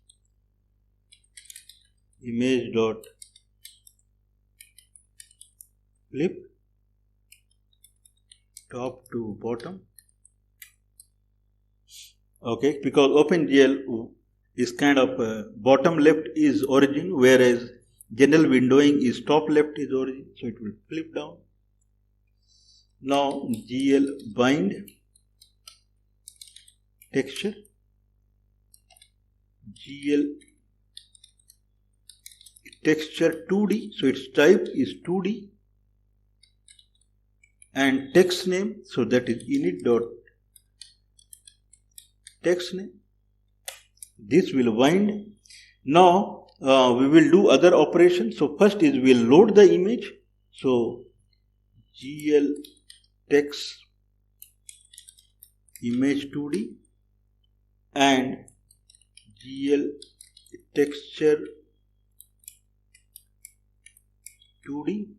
image dot flip top to bottom. Okay, because OpenGL is kind of bottom left is origin, whereas general windowing is top left is origin, so it will flip down. Now GL bind texture, GL texture 2D, so its type is 2D, and text name, so that is init dot text name. This will bind. Now we will do other operations. So first is we will load the image. So GL text image 2D and GL texture 2D,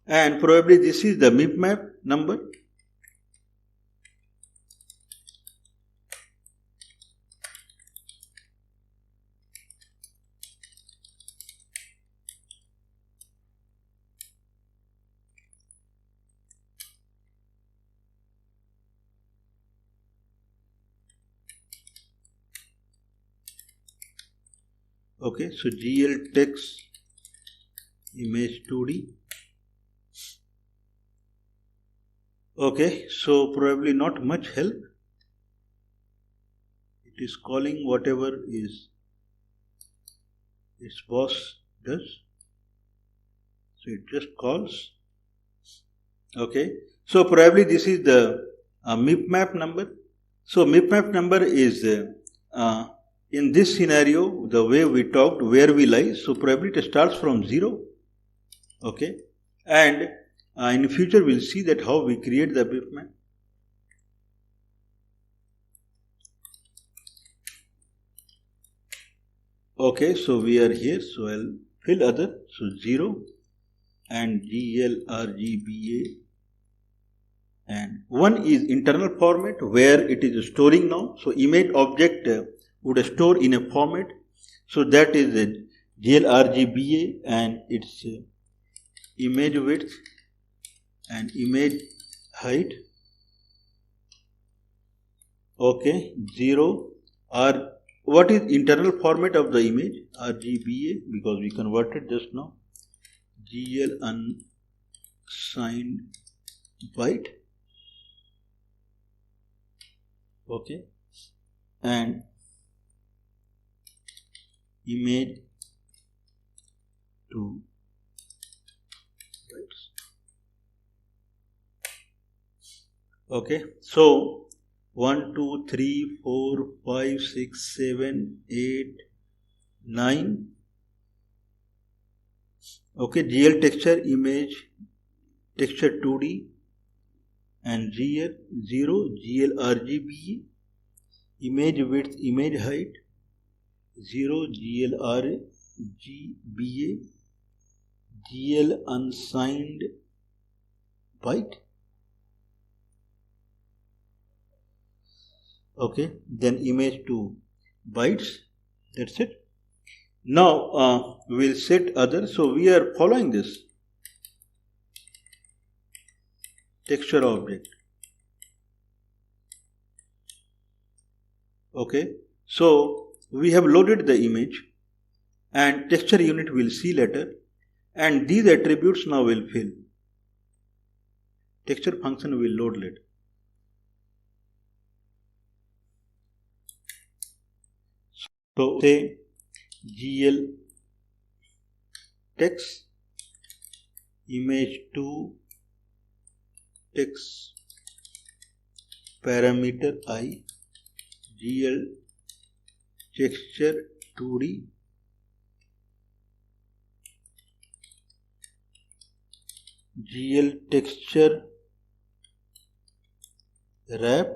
and probably this is the MIP map number. Okay, so GL text image 2D. Okay, so probably not much help. It is calling whatever is its boss does. So it just calls. Okay, so probably this is the MIP map number. So MIP map number is in this scenario, the way we talked, where we lie, so probably it starts from 0. Okay, and in future we'll see that how we create the MIP map. Okay, so we are here, so I'll fill other, so 0 and GLRGBA, and 1 is internal format where it is storing now. So image object would store in a format, so that is a GLRGBA, and its image width and image height. Okay, 0 or what is internal format of the image? RGBA, because we converted just now. GL unsigned byte. Okay, and image 2 bytes. Okay, so 1, 2, 3, 4, 5, 6, 7, 8, 9. Okay, GL texture image texture 2D and GL 0, GL RGB image width, image height, 0 GLRA, GBA, GL unsigned byte. Okay, then image to bytes. That's it. Now we'll set other. So we are following this texture object. Okay, so we have loaded the image and texture unit will see later, and these attributes now will fill. Texture function will load later. So say GL text image to text parameter I, GL texture 2D, GL texture wrap,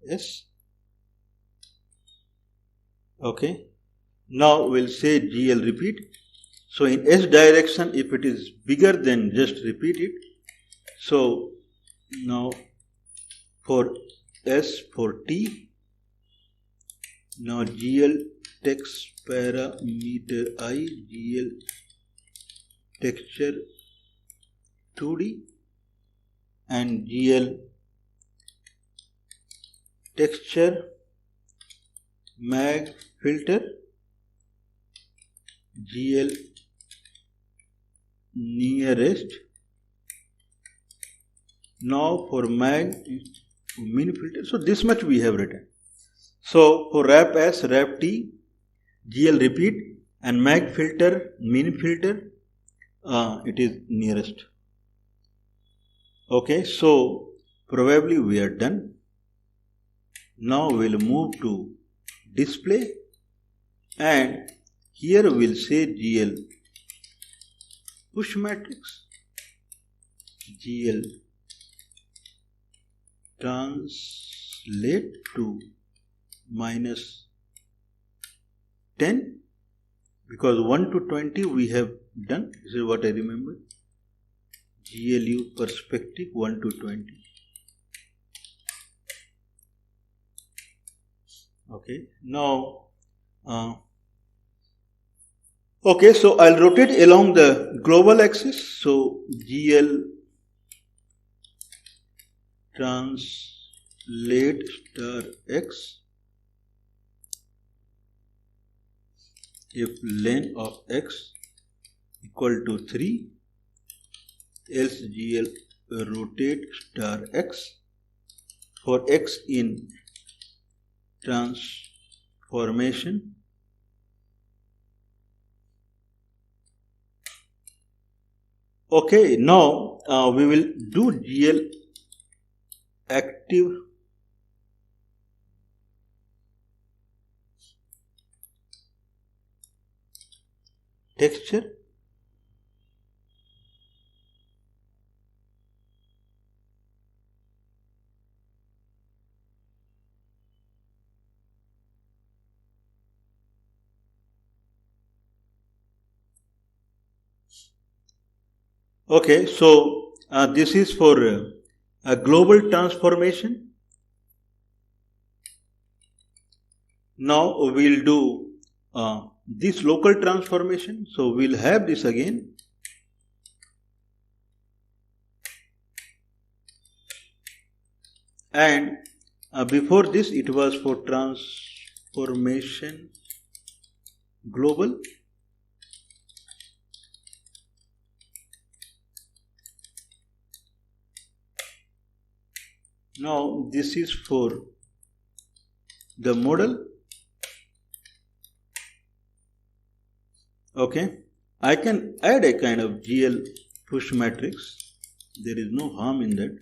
S. Okay, now we'll say GL repeat. So in S direction, if it is bigger, then just repeat it. So now for S, for T, now GL text parameter I, GL texture 2D, and GL texture mag filter, GL nearest. Now for mag min filter, so this much we have written. So for wrap S, wrap T, GL repeat, and mag filter, min filter, it is nearest. Okay, so probably we are done. Now we'll move to display, and here we'll say GL push matrix, GL translate to -10, because 1 to 20 we have done. This is what I remember. GLU perspective 1 to 20. Okay, now okay, so I'll rotate along the global axis. So GL translate star X if len of X equal to 3, else GL rotate star X for X in transformation. Okay, now we will do GL active texture. Okay, so this is for a global transformation. Now we'll do this local transformation. So we'll have this again. And before this it was for transformation global. Now this is for the model. Okay, I can add a kind of GL push matrix. There is no harm in that.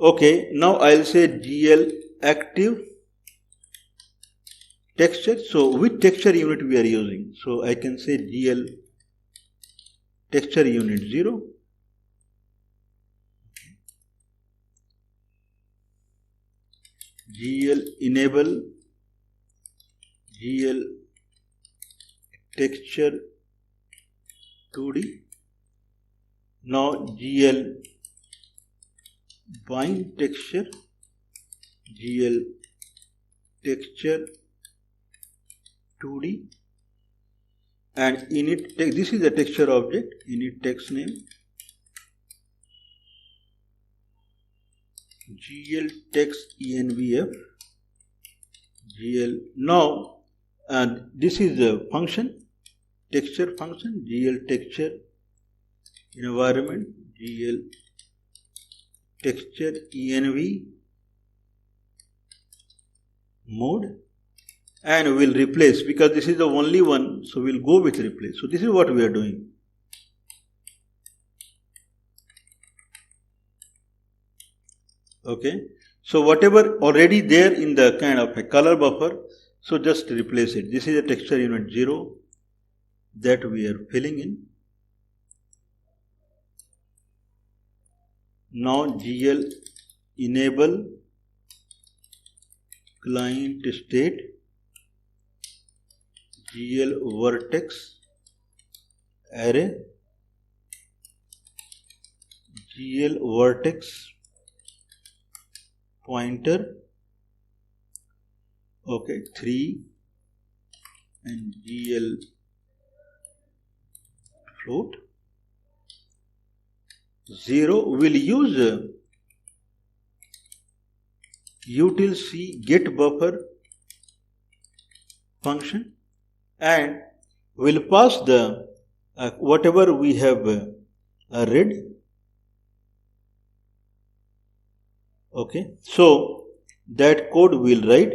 Okay, now I'll say GL active texture. So which texture unit we are using? So I can say GL texture unit 0. GL enable GL texture 2D. Now GL bind texture, GL texture 2D, and init text. This is the texture object. Init text name GL text envf GL. Now this is the function, texture function, GL texture environment, GL texture env mode, and we'll replace, because this is the only one, so we'll go with replace. So this is what we are doing. Okay, so whatever already there in the kind of a color buffer, so just replace it. This is a texture unit 0 that we are filling in. Now GL enable client state, GL vertex array, GL vertex pointer, okay, 3, and GL float 0. We'll use util c get buffer function, and we'll pass the whatever we have read. Okay, so that code we'll write.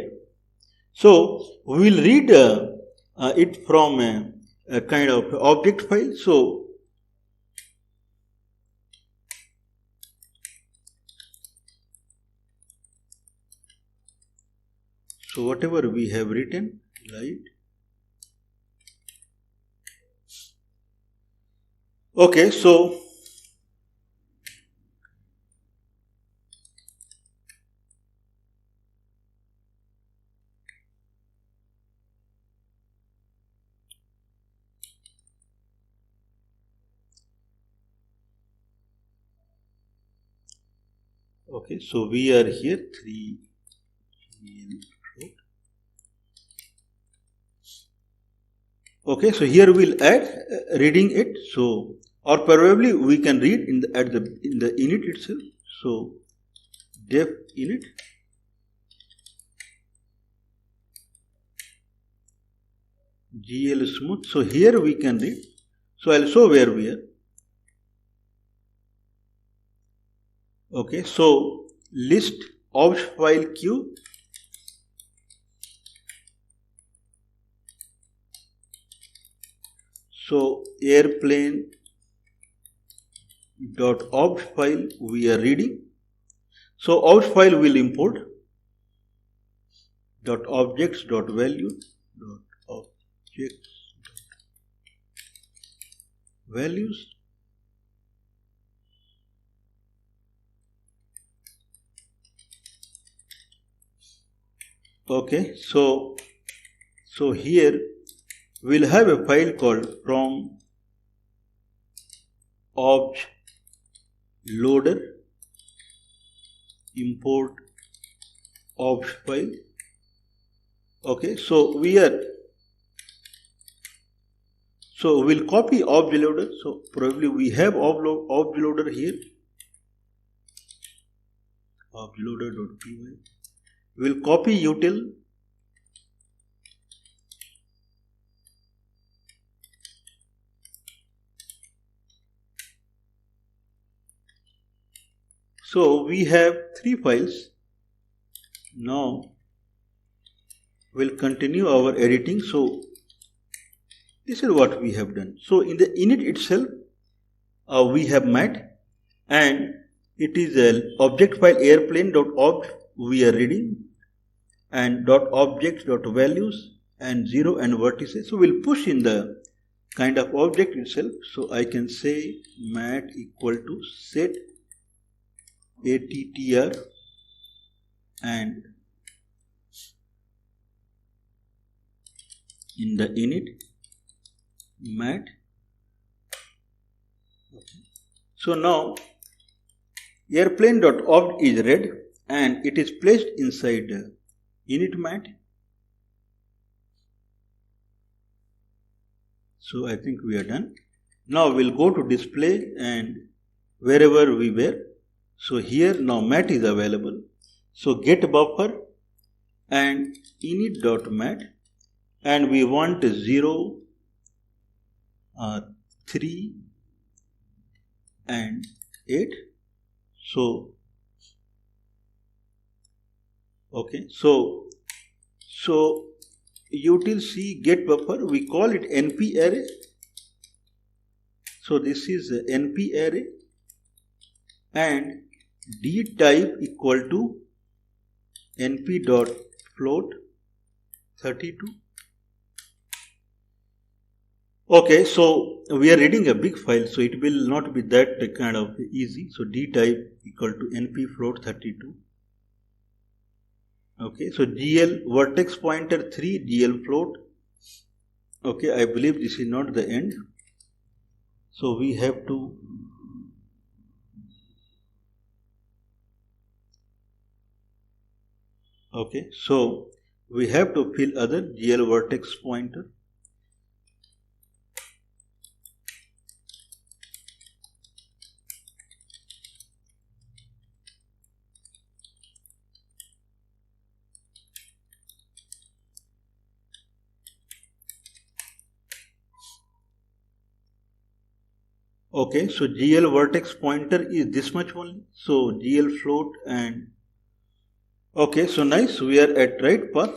So we'll read it from a kind of object file. So whatever we have written, right? Okay, so we are here 3 float. Okay, so here we'll add reading it. So, or probably we can read in the init itself. So def init GL smooth. So here we can read. So I'll show where we are. Okay, so list obj file queue, so airplane dot obj file we are reading. So obj file will import dot objects dot value dot objects dot values. Okay, so here we'll have a file called from obj loader import obj file. Okay, so we'll copy obj loader. So probably we have obj loader here, obj loader.py. We'll copy util so we have 3 files. Now we'll continue our editing. So this is what we have done. So in the init itself we have met, and it is an object file airplane.obj we are reading, and .objects.values and 0 and vertices. So we'll push in the kind of object itself. So I can say mat equal to set attr and in the init mat. Okay. So now airplane.opt is read and it is placed inside init mat. So I think we are done. Now we'll go to display and wherever we were. So here now mat is available. So get buffer and init.mat and we want 0, 3 and 8. So okay, so util C get buffer, we call it NP array. So this is NP array and D type equal to NP dot float 32. Okay, so we are reading a big file, so it will not be that kind of easy. So D type equal to NP float 32. Okay, so GL vertex pointer 3 GL float. Okay, I believe this is not the end. So we have to okay, so we have to fill other GL vertex pointer. Okay, so GL vertex pointer is this much only. So GL float and okay, so nice, we are at right path.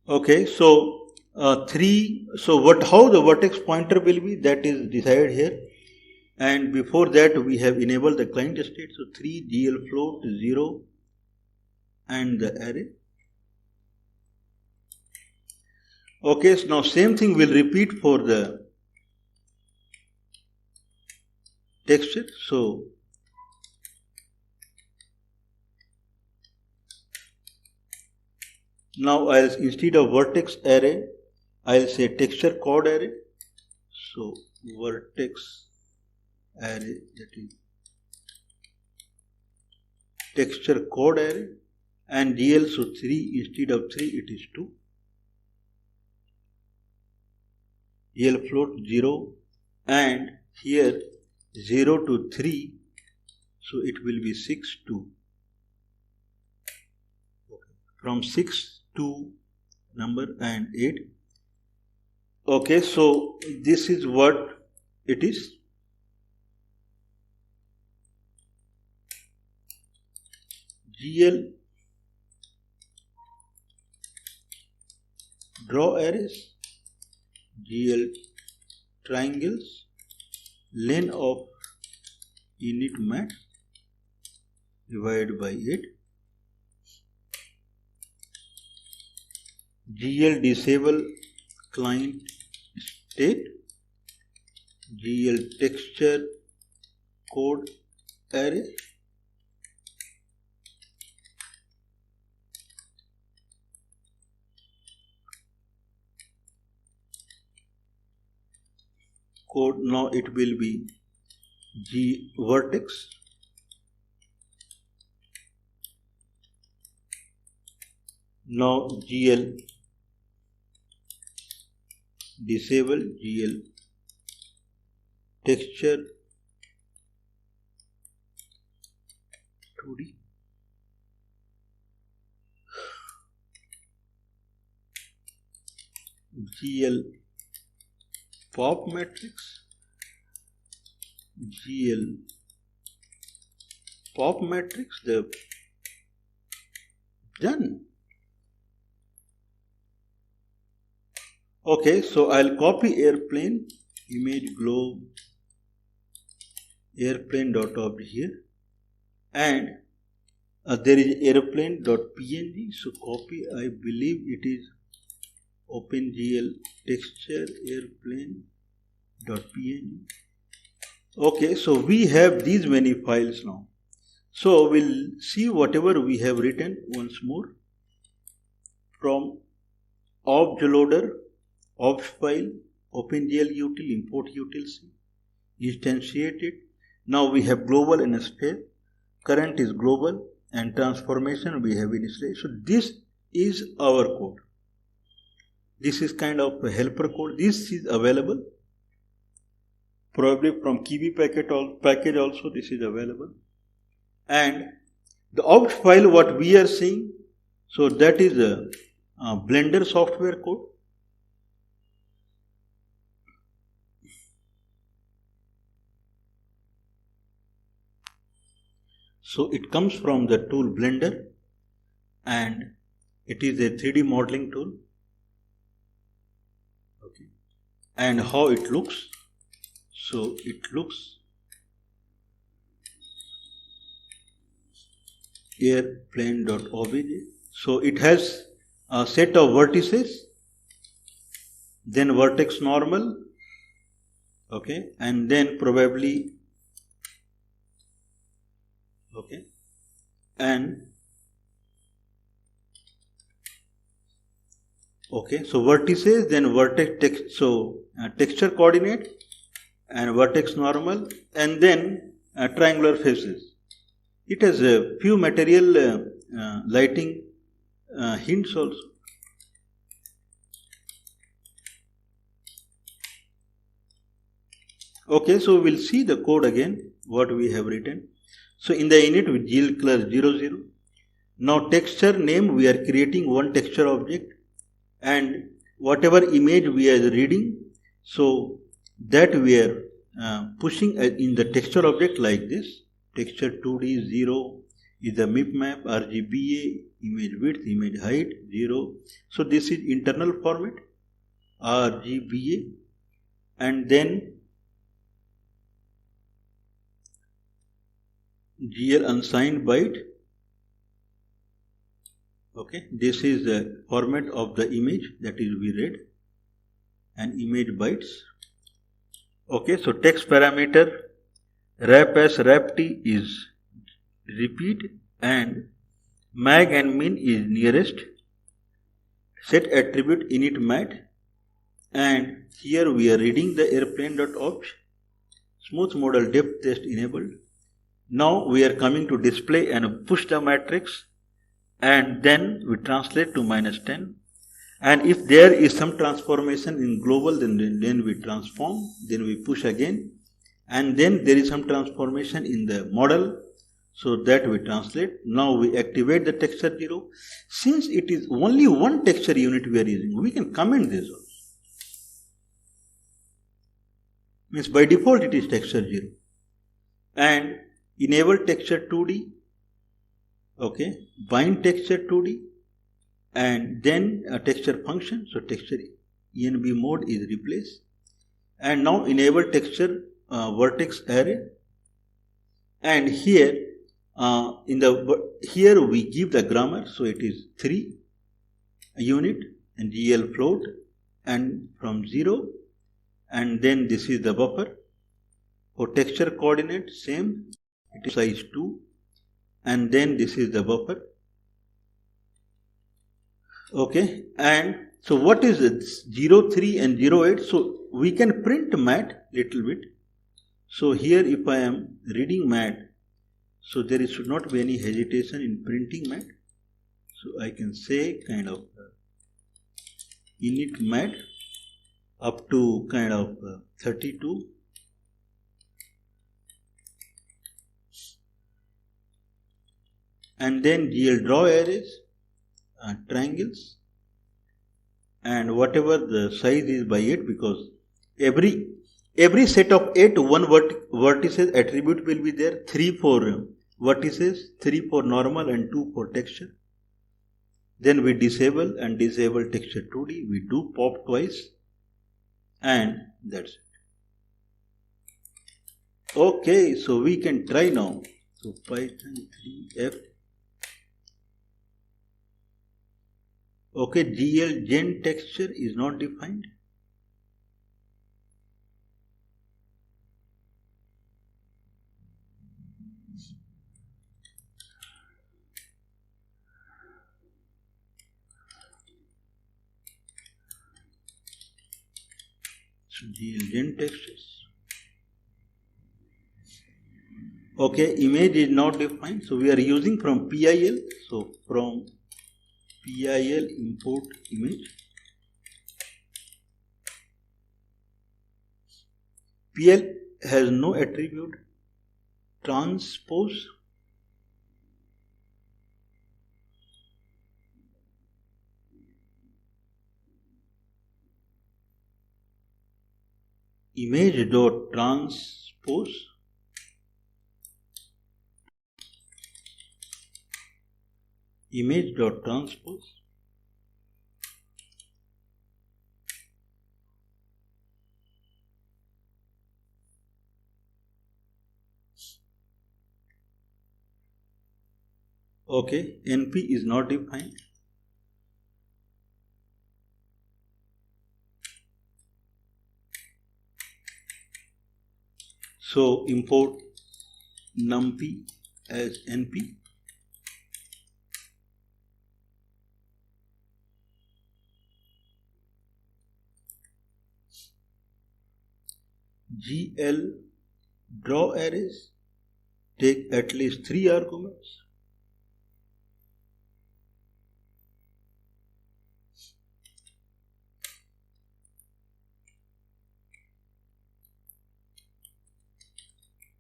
Okay, so 3, so how the vertex pointer will be, that is decided here. And before that we have enabled the client state. So 3 GL float 0 and the array. Okay, so now same thing will repeat for the texture. So now instead of vertex array, I'll say texture code array. So vertex array, that is texture code array, and GL, so 3 instead of 3 it is 2. GL float 0 and here 0 to 3, so it will be 6 to from 6 to number and 8. Okay, so this is what it is. GL draw arrays, GL triangles, len of init mat divided by 8. GL disable client state, GL texture code array, code, now it will be G vertex, now GL disable GL texture 2D, GL pop matrix, GL pop matrix, the done. Okay, so I'll copy airplane image globe airplane.ob here, and there is airplane.png, so copy, I believe it is OpenGL texture airplane.png. Okay, so we have these many files now. So we'll see whatever we have written once more from obj loader, obj file, OpenGL util, import utils, instantiate it. Now we have global and sphere, current is global, and transformation we have initialized. So this is our code. This is kind of a helper code. This is available. Probably from Kiwi package also this is available. And the obj file what we are seeing, so that is a Blender software code. So it comes from the tool Blender and it is a 3D modeling tool. Okay. And how it looks? So it looks airplane.obj. So it has a set of vertices, then vertex normal, okay, and then probably, okay, and okay, so vertices, then vertex text, so texture coordinate and vertex normal, and then triangular faces. It has a few material lighting hints also. Okay, so we'll see the code again, what we have written. So in the init with GL class 00. Now texture name, we are creating one texture object, and whatever image we are reading, so that we are pushing in the texture object like this. Texture 2D 0 is the MIP map, RGBA, image width, image height 0. So this is internal format, RGBA, and then GL unsigned byte. Okay, this is the format of the image that is we read, and image bytes. Okay, so text parameter wrap as wrap t is repeat, and mag and min is nearest. Set attribute init mat, and here we are reading the airplane.obj. Smooth model depth test enabled. Now we are coming to display and push the matrix, and then we translate to -10, and if there is some transformation in global, then we transform, then we push again, and then there is some transformation in the model, so that we translate. Now we activate the texture 0. Since it is only one texture unit we are using, we can comment this also. Means by default it is texture 0, and enable texture 2D, okay, bind texture 2D, and then a texture function, so texture env mode is replaced, and now enable texture vertex array, and here here we give the grammar, so it is 3 unit and GL float, and from 0, and then this is the buffer. For texture coordinate same, it is size 2, and then this is the buffer. Okay, and so what is it? 03 and 08. So we can print mat little bit. So here if I am reading mat, so there should not be any hesitation in printing mat. So I can say kind of init mat up to kind of 32. And then GL draw arrays, triangles, and whatever the size is by 8, because every set of 8 one vertices attribute will be there, 3 for vertices, 3 for normal, and 2 for texture. Then we disable and disable texture 2D, we do pop twice, and that's it. Okay, so we can try now. So Python 3F. Okay, GL gen texture is not defined. GLSL textures. Okay, image is not defined, so we are using from PIL. So from PIL import image. PL has no attribute. Transpose. Image dot transpose. Image dot transpose. Okay, NP is not defined. So import numpy as NP. GL draw arrays take at least 3 arguments.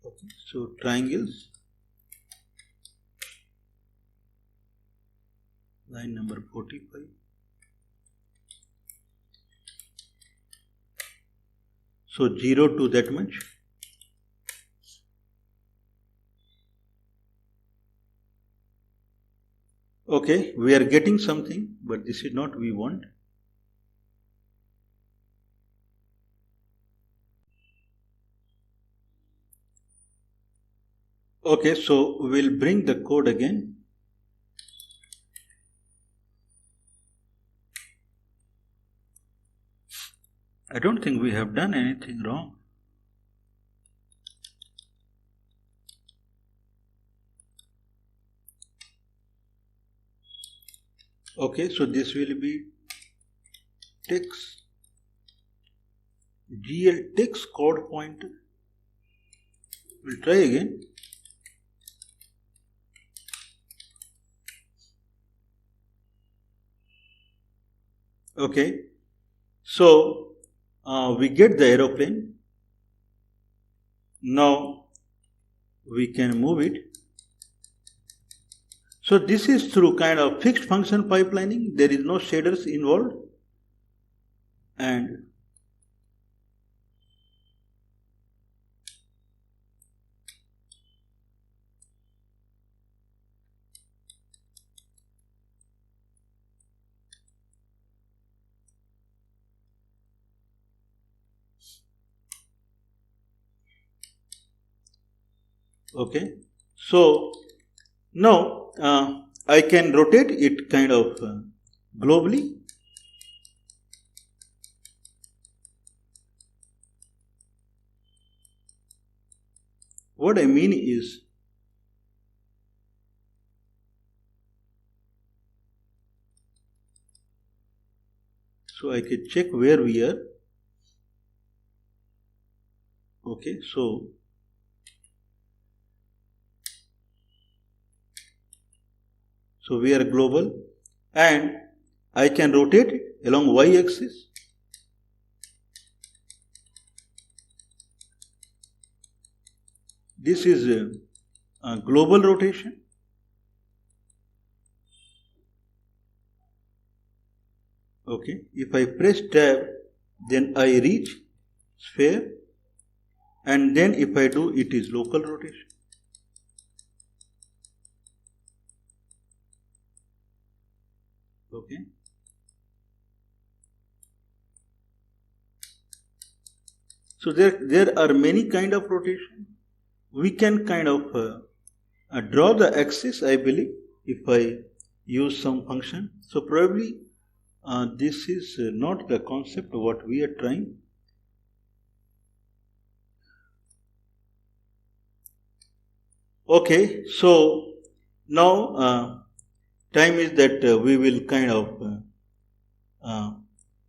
Okay, so triangles, line number 45. So 0 to that much. Okay, we are getting something, but this is not we want. Okay, so we'll bring the code again. I don't think we have done anything wrong. Okay, so this will be text GL text code pointer. We'll try again. Okay, so we get the aeroplane. Now we can move it. So this is through kind of fixed function pipelining. There is no shaders involved. And okay, so now I can rotate it kind of globally. What I mean is, so I can check where we are. Okay, so we are global, and I can rotate it along y-axis. This is a global rotation. Okay, if I press tab, then I reach sphere, and then if I do, it is local rotation. Okay. So there are many kind of rotation. We can kind of draw the axis, I believe, if I use some function. So probably this is not the concept of what we are trying. Okay, so now time is that we will kind of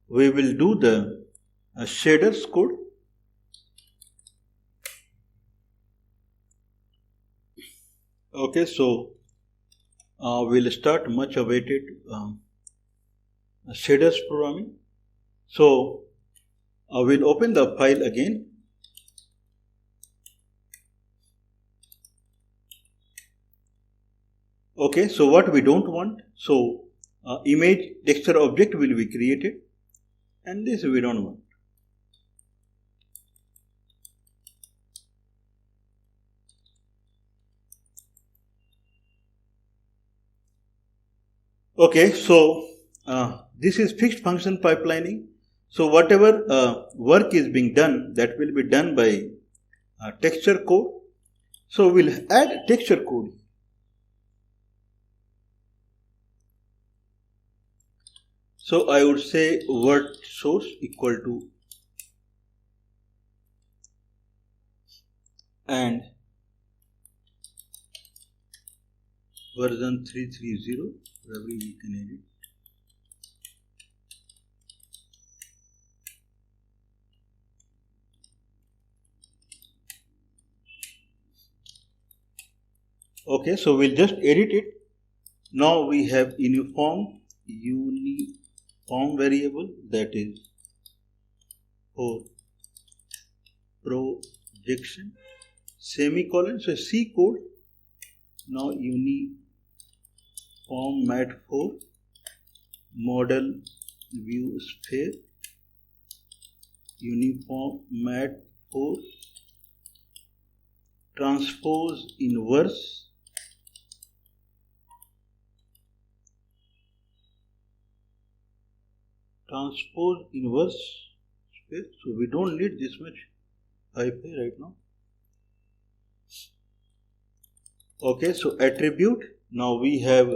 we will do the shaders code. Okay, so we'll start much awaited shaders programming. So we'll open the file again. Okay, so what we don't want, so image texture object will be created, and this we don't want. Okay, so this is fixed function pipelining. So whatever work is being done, that will be done by texture code. So we'll add texture code. So I would say word source equal to and version 330, probably we can edit. Okay, so we'll just edit it. Now we have uniform variable, that is for projection, semicolon, so C code. Now uniform mat for model view sphere, uniform mat for transpose inverse, space. So we don't need this much hyphen right now. Okay, so attribute, now we have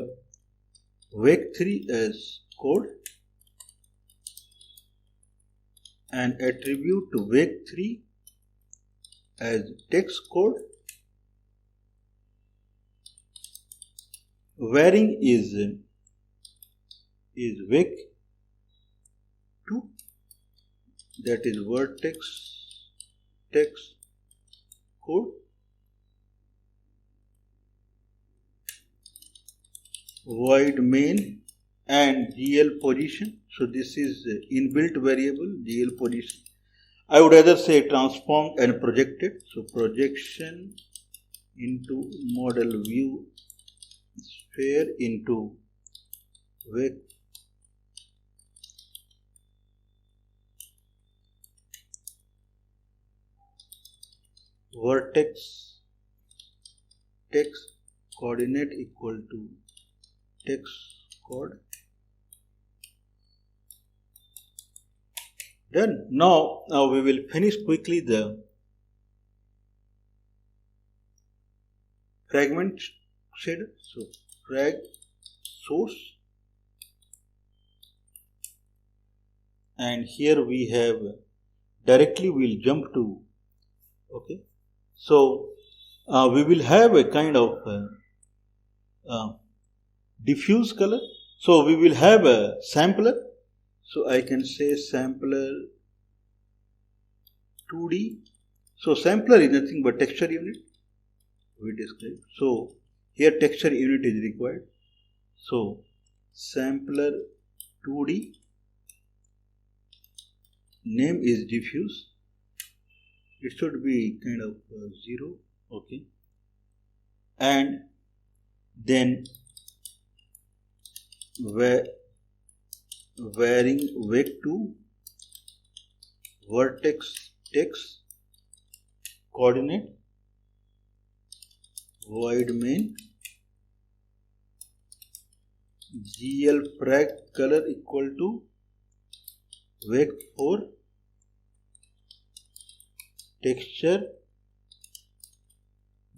vec3 as code and attribute to vec3 as text code. Varying is vec2, that is vertex text code. Void main and GL position. So this is inbuilt variable GL position. I would rather say transformed and projected. So projection into model view sphere into vec vertex text coordinate equal to text code. Done. Now we will finish quickly the fragment shader. So frag source, and here we have directly we'll jump to, okay, so we will have a kind of diffuse color. So we will have a sampler. So I can say sampler 2D. So sampler is nothing but texture unit we described. So here texture unit is required. So sampler 2D, name is diffuse. It should be kind of 0, okay, and then varying vec2 vertex text coordinate void main GL frag color equal to vec4 texture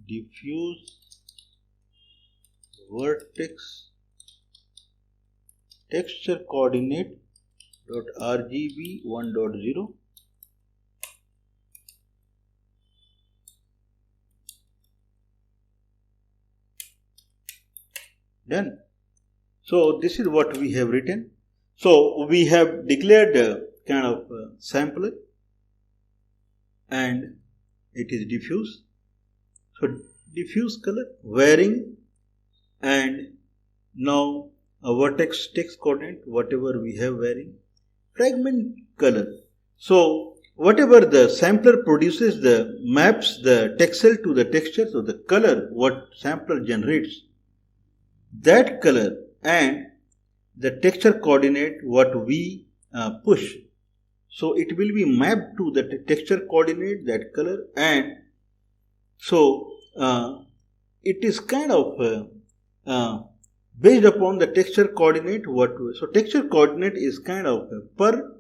diffuse vertex texture coordinate dot RGB 1.0. Done. So this is what we have written. So we have declared kind of sampler, and it is diffuse. So diffuse color, varying, and now a vertex text coordinate, whatever we have varying. Fragment color. So whatever the sampler produces, the maps the texel to the texture, so the color what sampler generates, that color and the texture coordinate what we push. So it will be mapped to the texture coordinate, that color, and so it is kind of based upon the texture coordinate. So texture coordinate is kind of per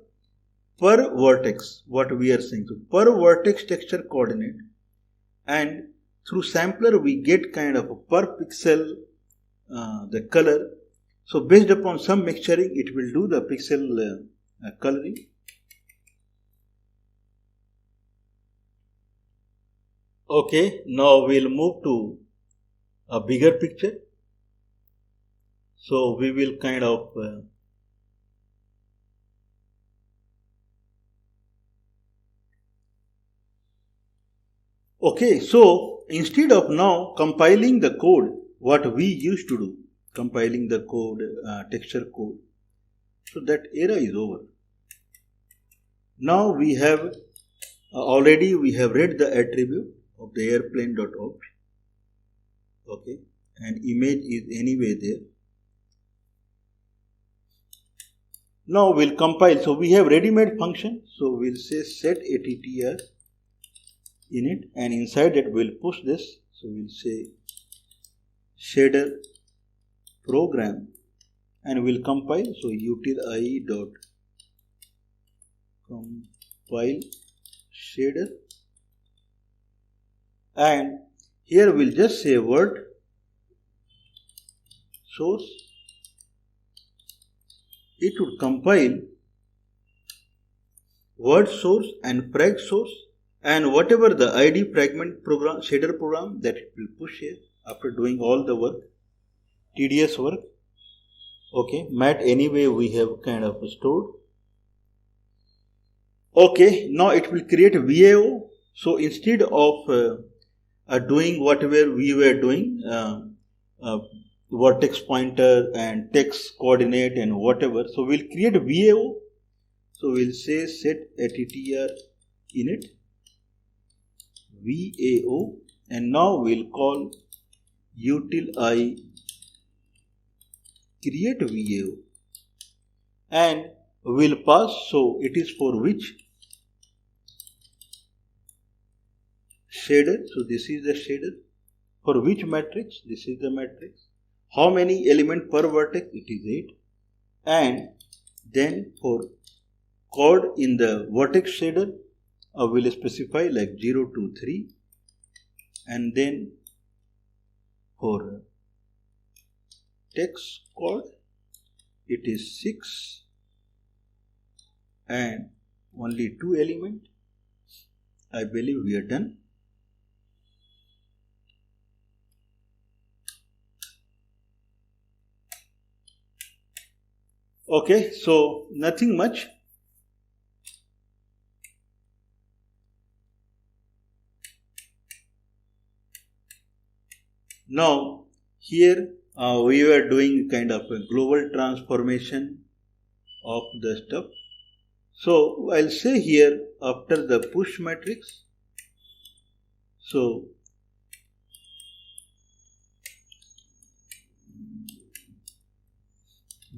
vertex, what we are saying. So per vertex texture coordinate, and through sampler we get kind of a per pixel the color. So based upon some mixturing, it will do the pixel coloring. Okay, now we'll move to a bigger picture. So we will kind of okay, so instead of now compiling the code, what we used to do, compiling the code, texture code, so that era is over. Now we have already we have read the attribute of the airplane.opt, okay, and image is anyway there. Now we'll compile. So we have ready-made function. So we'll say set attr init, and inside it we'll push this. So we'll say shader program, and we'll compile. So util I dot compile shader, and here we'll just say word source. It would compile word source and frag source, and whatever the ID fragment program, shader program, that it will push here after doing all the work, tedious work. Okay, mat anyway we have kind of stored. Okay, now it will create VAO. So instead of doing whatever we were doing, vertex pointer and text coordinate and whatever, so we'll create VAO. So we'll say set attr init VAO, and now we'll call util I create VAO, and we'll pass. So it is for which shader. So this is the shader. For which matrix? This is the matrix. How many element per vertex? It is 8. And then for chord in the vertex shader, I will specify like 0 to 3. And then for text chord, it is 6 and only 2 element. I believe we are done. Okay, so nothing much. Now here we were doing kind of a global transformation of the stuff. So I'll say here after the push matrix, so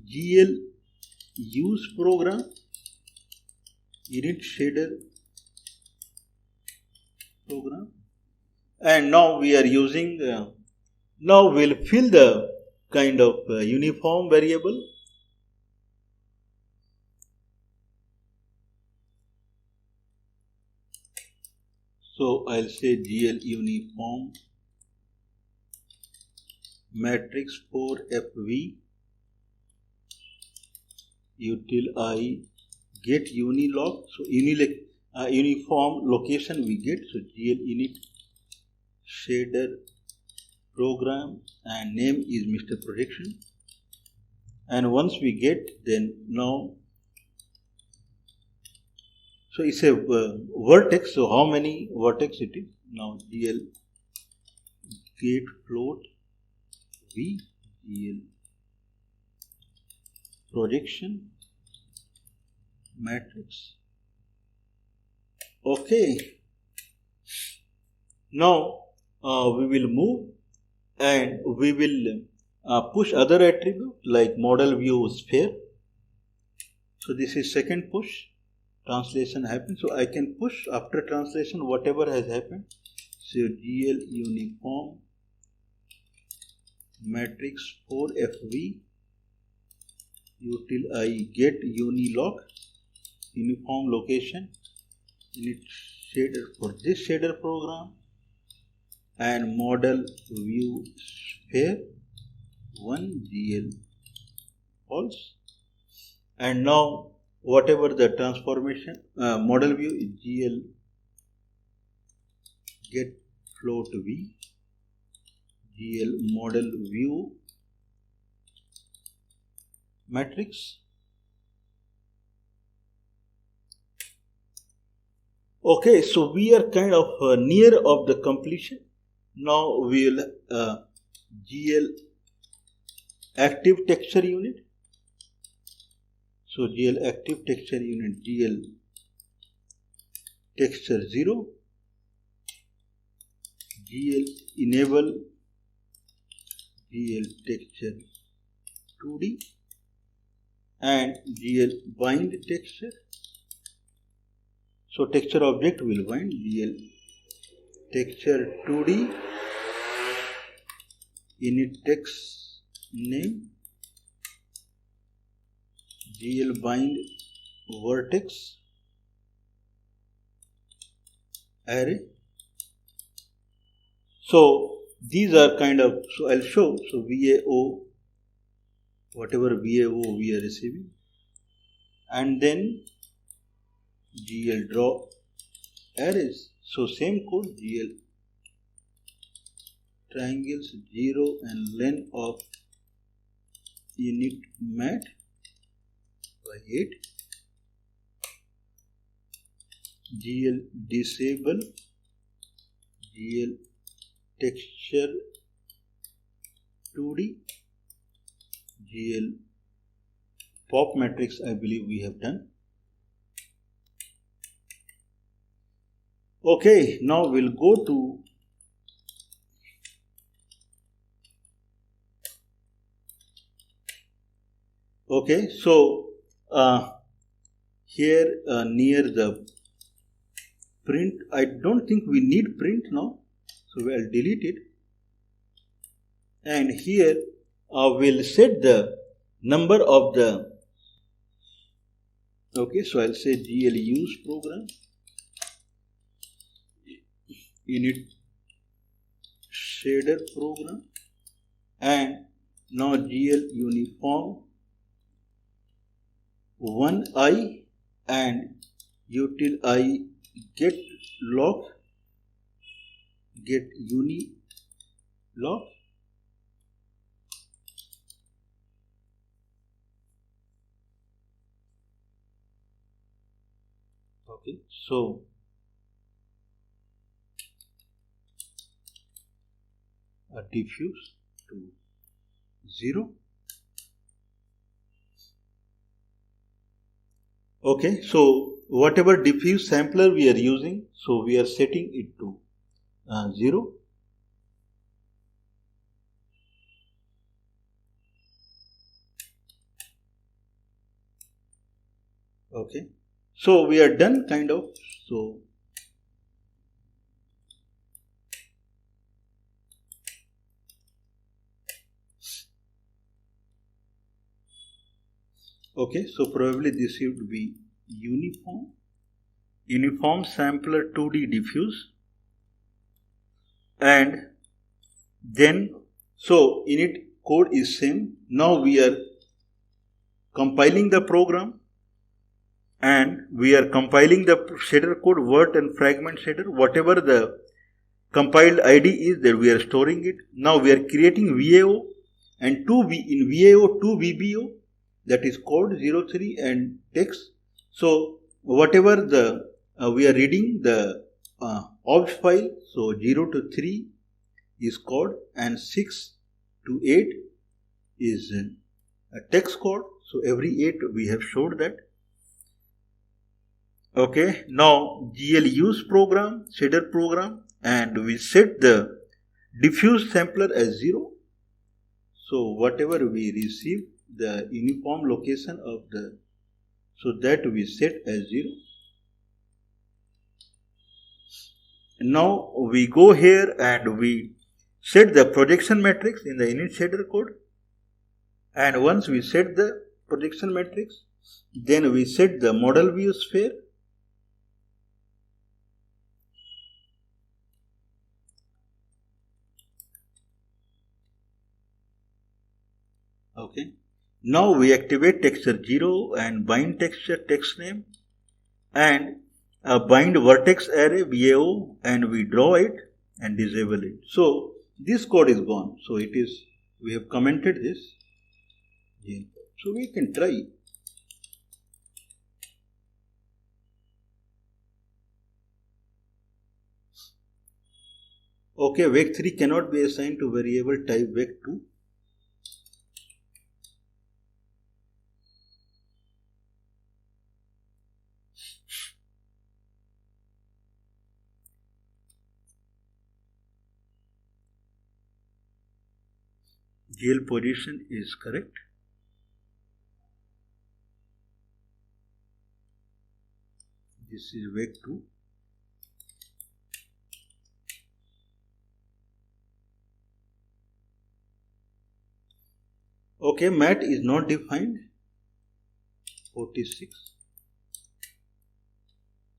GL use program init shader program, and now we are using now we'll fill the kind of uniform variable. So I'll say GL uniform matrix for FV util I get unilog. So uniform location we get. So GL init shader program, and name is Mr. Projection. And once we get, then now So it's a vertex. So how many vertex it is? Now GL get float V, GL projection matrix. Okay. Now we will move and we will push other attribute like model view sphere. So this is second push. Translation happens. So I can push after translation whatever has happened. So GL uniform matrix for FV util I get unilog uniform location init shader for this shader program and model view sphere 1 GL false. And now whatever the transformation model view is GL get float V, GL model view matrix. Okay, so we are kind of near of the completion. Now we will GL active texture unit. So GL active texture unit, GL texture 0, GL enable GL texture 2D and GL bind texture. So texture object will bind GL texture 2D init text name GL bind vertex array. So these are kind of, so I'll show, so VAO, whatever VAO we are receiving, and then GL draw arrays. So same code, GL triangles 0 and len of init mat by 8, GL disable GL texture 2D, GL pop matrix I believe we have done. Okay, now we'll go to okay, so here near the print, I don't think we need print now, so we'll delete it, and here we'll set the number of the, okay, so I'll say GL use program init shader program, and now GL uniform 1I and util I get log get uni log. Okay, so diffuse to 0. Okay, so whatever diffuse sampler we are using, so we are setting it to 0. Okay, so we are done kind of. So okay, so probably this should be uniform sampler 2D diffuse, and then so init code is same. Now we are compiling the program and we are compiling the shader code, vert and fragment shader, whatever the compiled ID is that we are storing it. Now we are creating VAO and in VAO 2 VBO, that is code 03 and text. So whatever the we are reading the obj file, so 0 to 3 is code and 6 to 8 is a text code. So every 8 we have showed that. Okay, now GL use program, shader program, and we set the diffuse sampler as 0. So whatever we receive, the uniform location of the, so that we set as 0. Now we go here and we set the projection matrix in the init shader code. And once we set the projection matrix, then we set the model view sphere. Okay. Now we activate texture 0 and bind texture text name and bind vertex array VAO, and we draw it and disable it. So this code is gone. So it is, we have commented this. So we can try. Okay, vec3 cannot be assigned to variable type vec2. GL position is correct. This is vec2. Okay, mat is not defined. 46.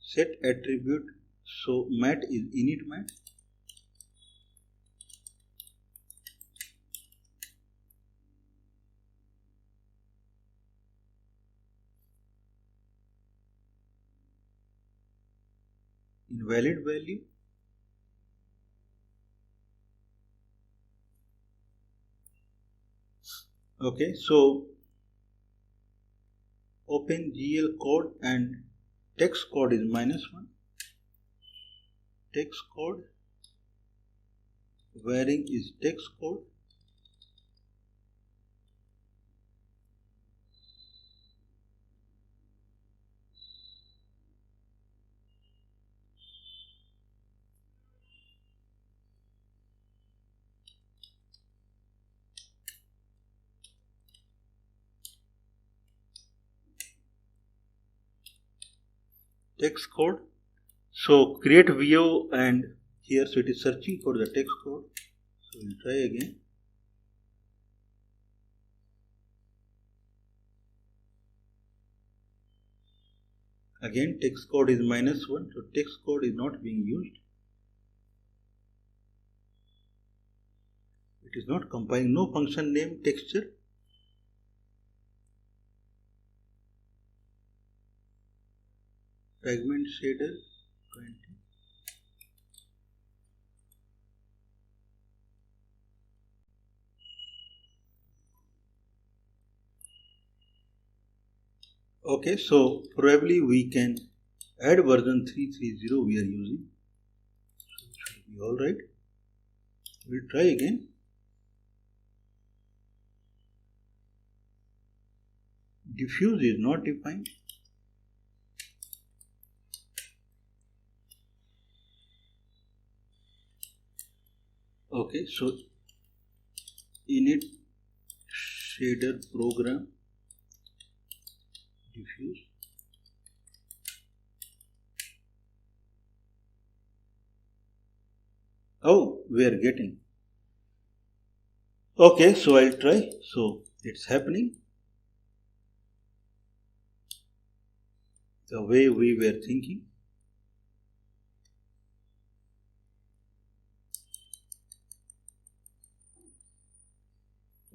Set attribute. So mat is init mat. Invalid value. Okay, so OpenGL code and text code is -1. Text code, varying is text code. Text code. So create VO, and here, so it is searching for the text code. So we'll try again. Again, text code is -1, so text code is not being used. It is not compiling, no function name texture. Fragment shader 20. Okay, so probably we can add version 330 we are using. So it should be alright. We'll try again. Diffuse is not defined. Okay, so init shader program diffuse. Oh, we are getting. Okay, so I'll try. So it's happening the way we were thinking.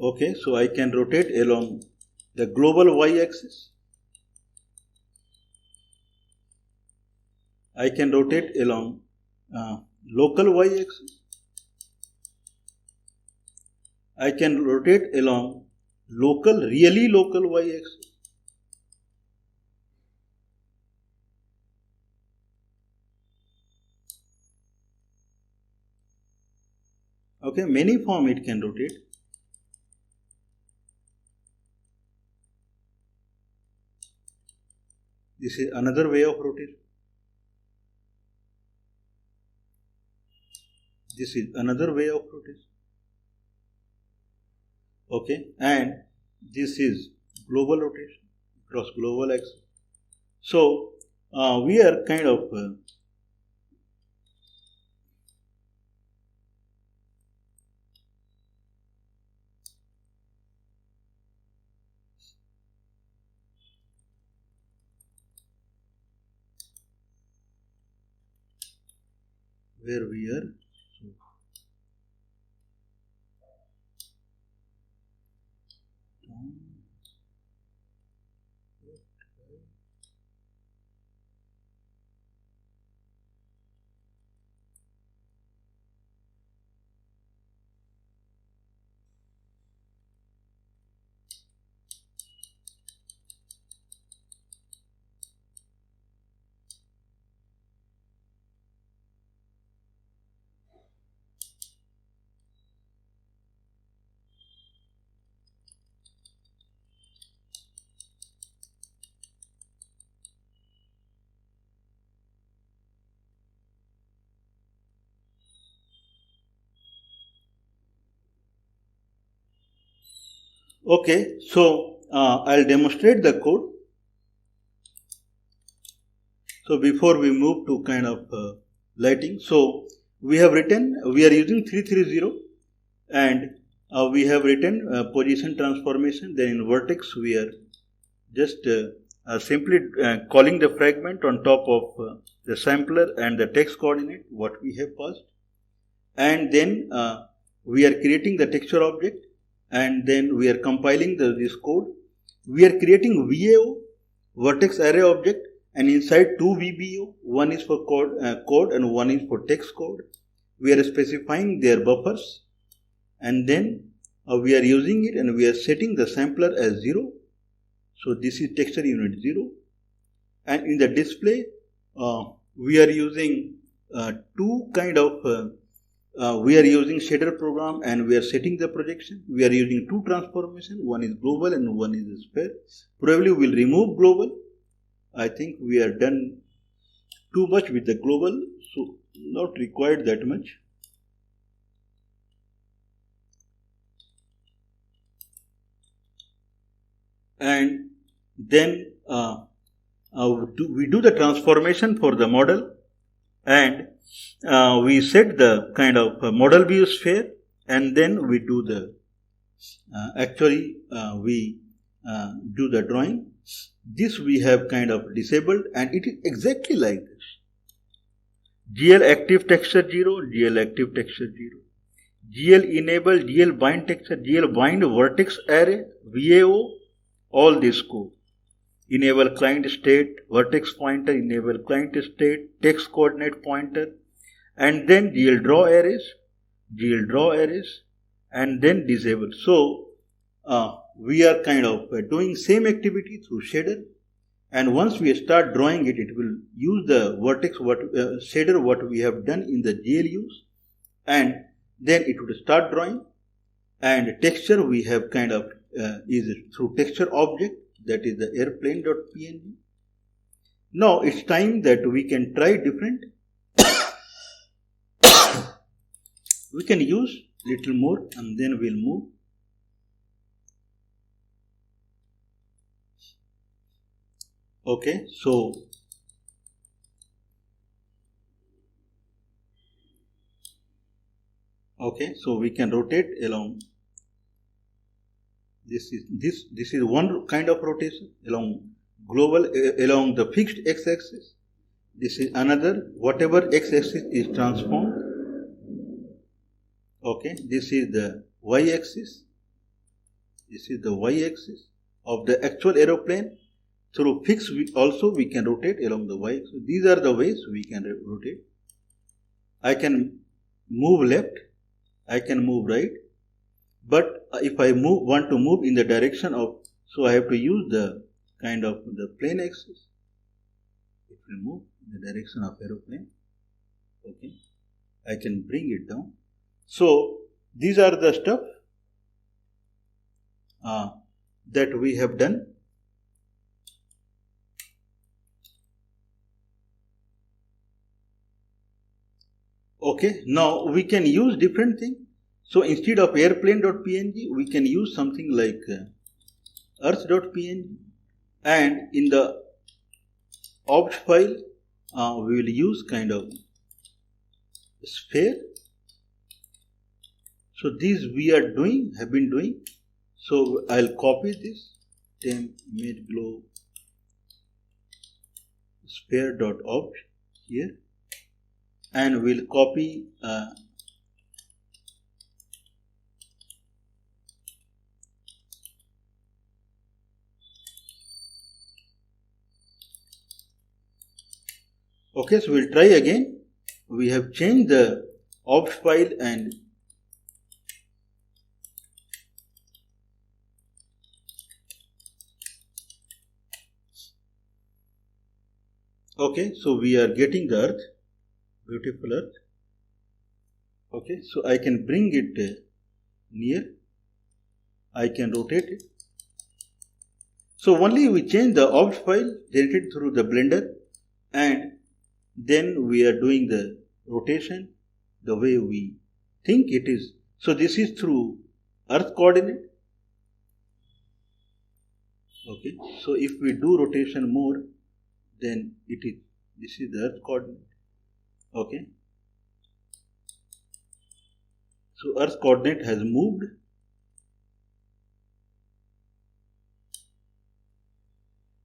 Okay, so I can rotate along the global y-axis. I can rotate along local y-axis. I can rotate along really local y-axis. Okay, many form it can rotate. This is another way of rotation. This is another way of rotation. Okay, and this is global rotation across global axis. So we are kind of where we are. Okay, so I'll demonstrate the code. So before we move to kind of lighting, so we have written, we are using 330 and we have written position transformation. Then in vertex we are just simply calling the fragment on top of the sampler and the text coordinate what we have passed, and then we are creating the texture object, and then we are compiling this code. We are creating VAO, vertex array object, and inside two VBO, one is for code and one is for text code. We are specifying their buffers, and then we are using it and we are setting the sampler as 0. So this is texture unit 0, and in the display we are using two kind of we are using shader program and we are setting the projection. We are using two transformation, one is global and one is sphere. Probably we will remove global. I think we are done too much with the global, so not required that much. And then we do the transformation for the model, and we set the kind of model view sphere, and then we do the we do the drawing. This we have kind of disabled, and it is exactly like this. GL active texture 0, GL active texture 0, GL enable, GL bind texture, GL bind vertex array, VAO, all this code. Enable client state, vertex pointer, enable client state, text coordinate pointer, and then GL draw arrays, and then disable. So we are kind of doing same activity through shader, and once we start drawing it, it will use the vertex shader what we have done in the GLUs, and then it would start drawing. And texture we have kind of is through texture object, that is the airplane.png. Now it's time that we can try different. We can use little more and then we'll move. Okay, so we can rotate along. This is one kind of rotation along global along the fixed x-axis. This is another, whatever x-axis is transformed. Okay, this is the y-axis. This is the y-axis of the actual aeroplane. Through fixed we can rotate along the y-axis. These are the ways we can rotate. I can move left, I can move right, but if I want to move in the direction of, so I have to use the kind of the plane axis. It will move in the direction of aeroplane. Okay, I can bring it down. So these are the stuff that we have done. Okay, now we can use different things. So instead of airplane.png, we can use something like earth.png, and in the opt file, we will use kind of sphere. So these we are doing, have been doing. So I'll copy this temp mid globe sphere.opt here, and we'll copy okay, so we'll try again. We have changed the opt file and okay, so we are getting the earth, beautiful earth. Okay, so I can bring it near, I can rotate it. So only we change the opt file generated through the Blender, and then we are doing the rotation the way we think it is. So this is through earth coordinate. Okay, so if we do rotation more, then it is, this is the earth coordinate. Okay, so earth coordinate has moved.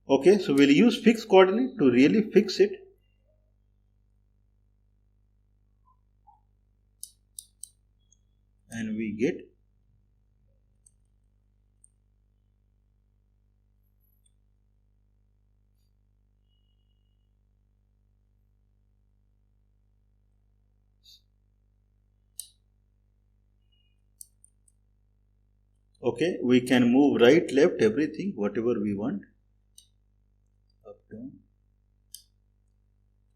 Okay, so we'll use fixed coordinate to really fix it. And we get okay, we can move right, left, everything, whatever we want. Up, down.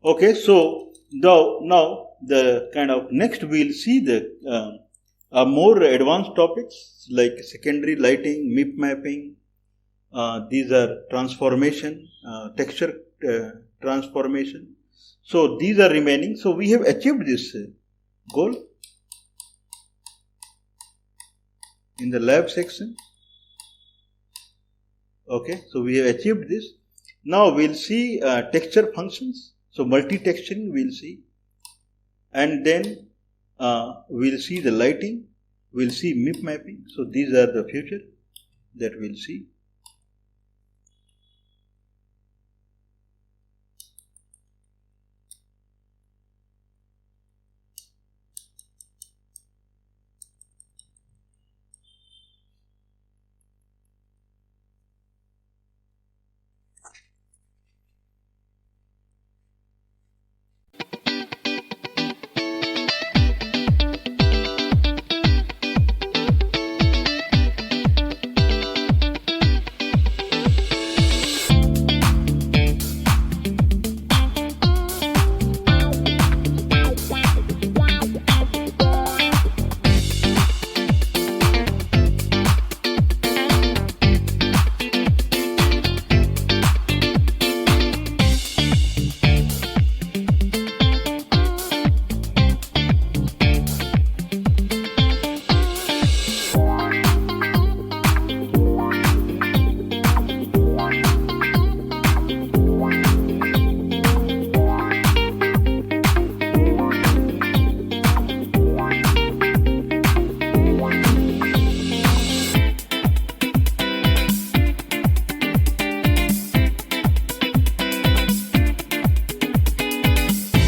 Okay, so now the kind of next we'll see the more advanced topics like secondary lighting, MIP mapping. These are transformation, texture transformation. So these are remaining. So we have achieved this goal in the lab section. Okay, so we have achieved this. Now we'll see texture functions. So multi-texturing we'll see, and then we'll see the lighting, we'll see MIP mapping. So these are the future that we'll see.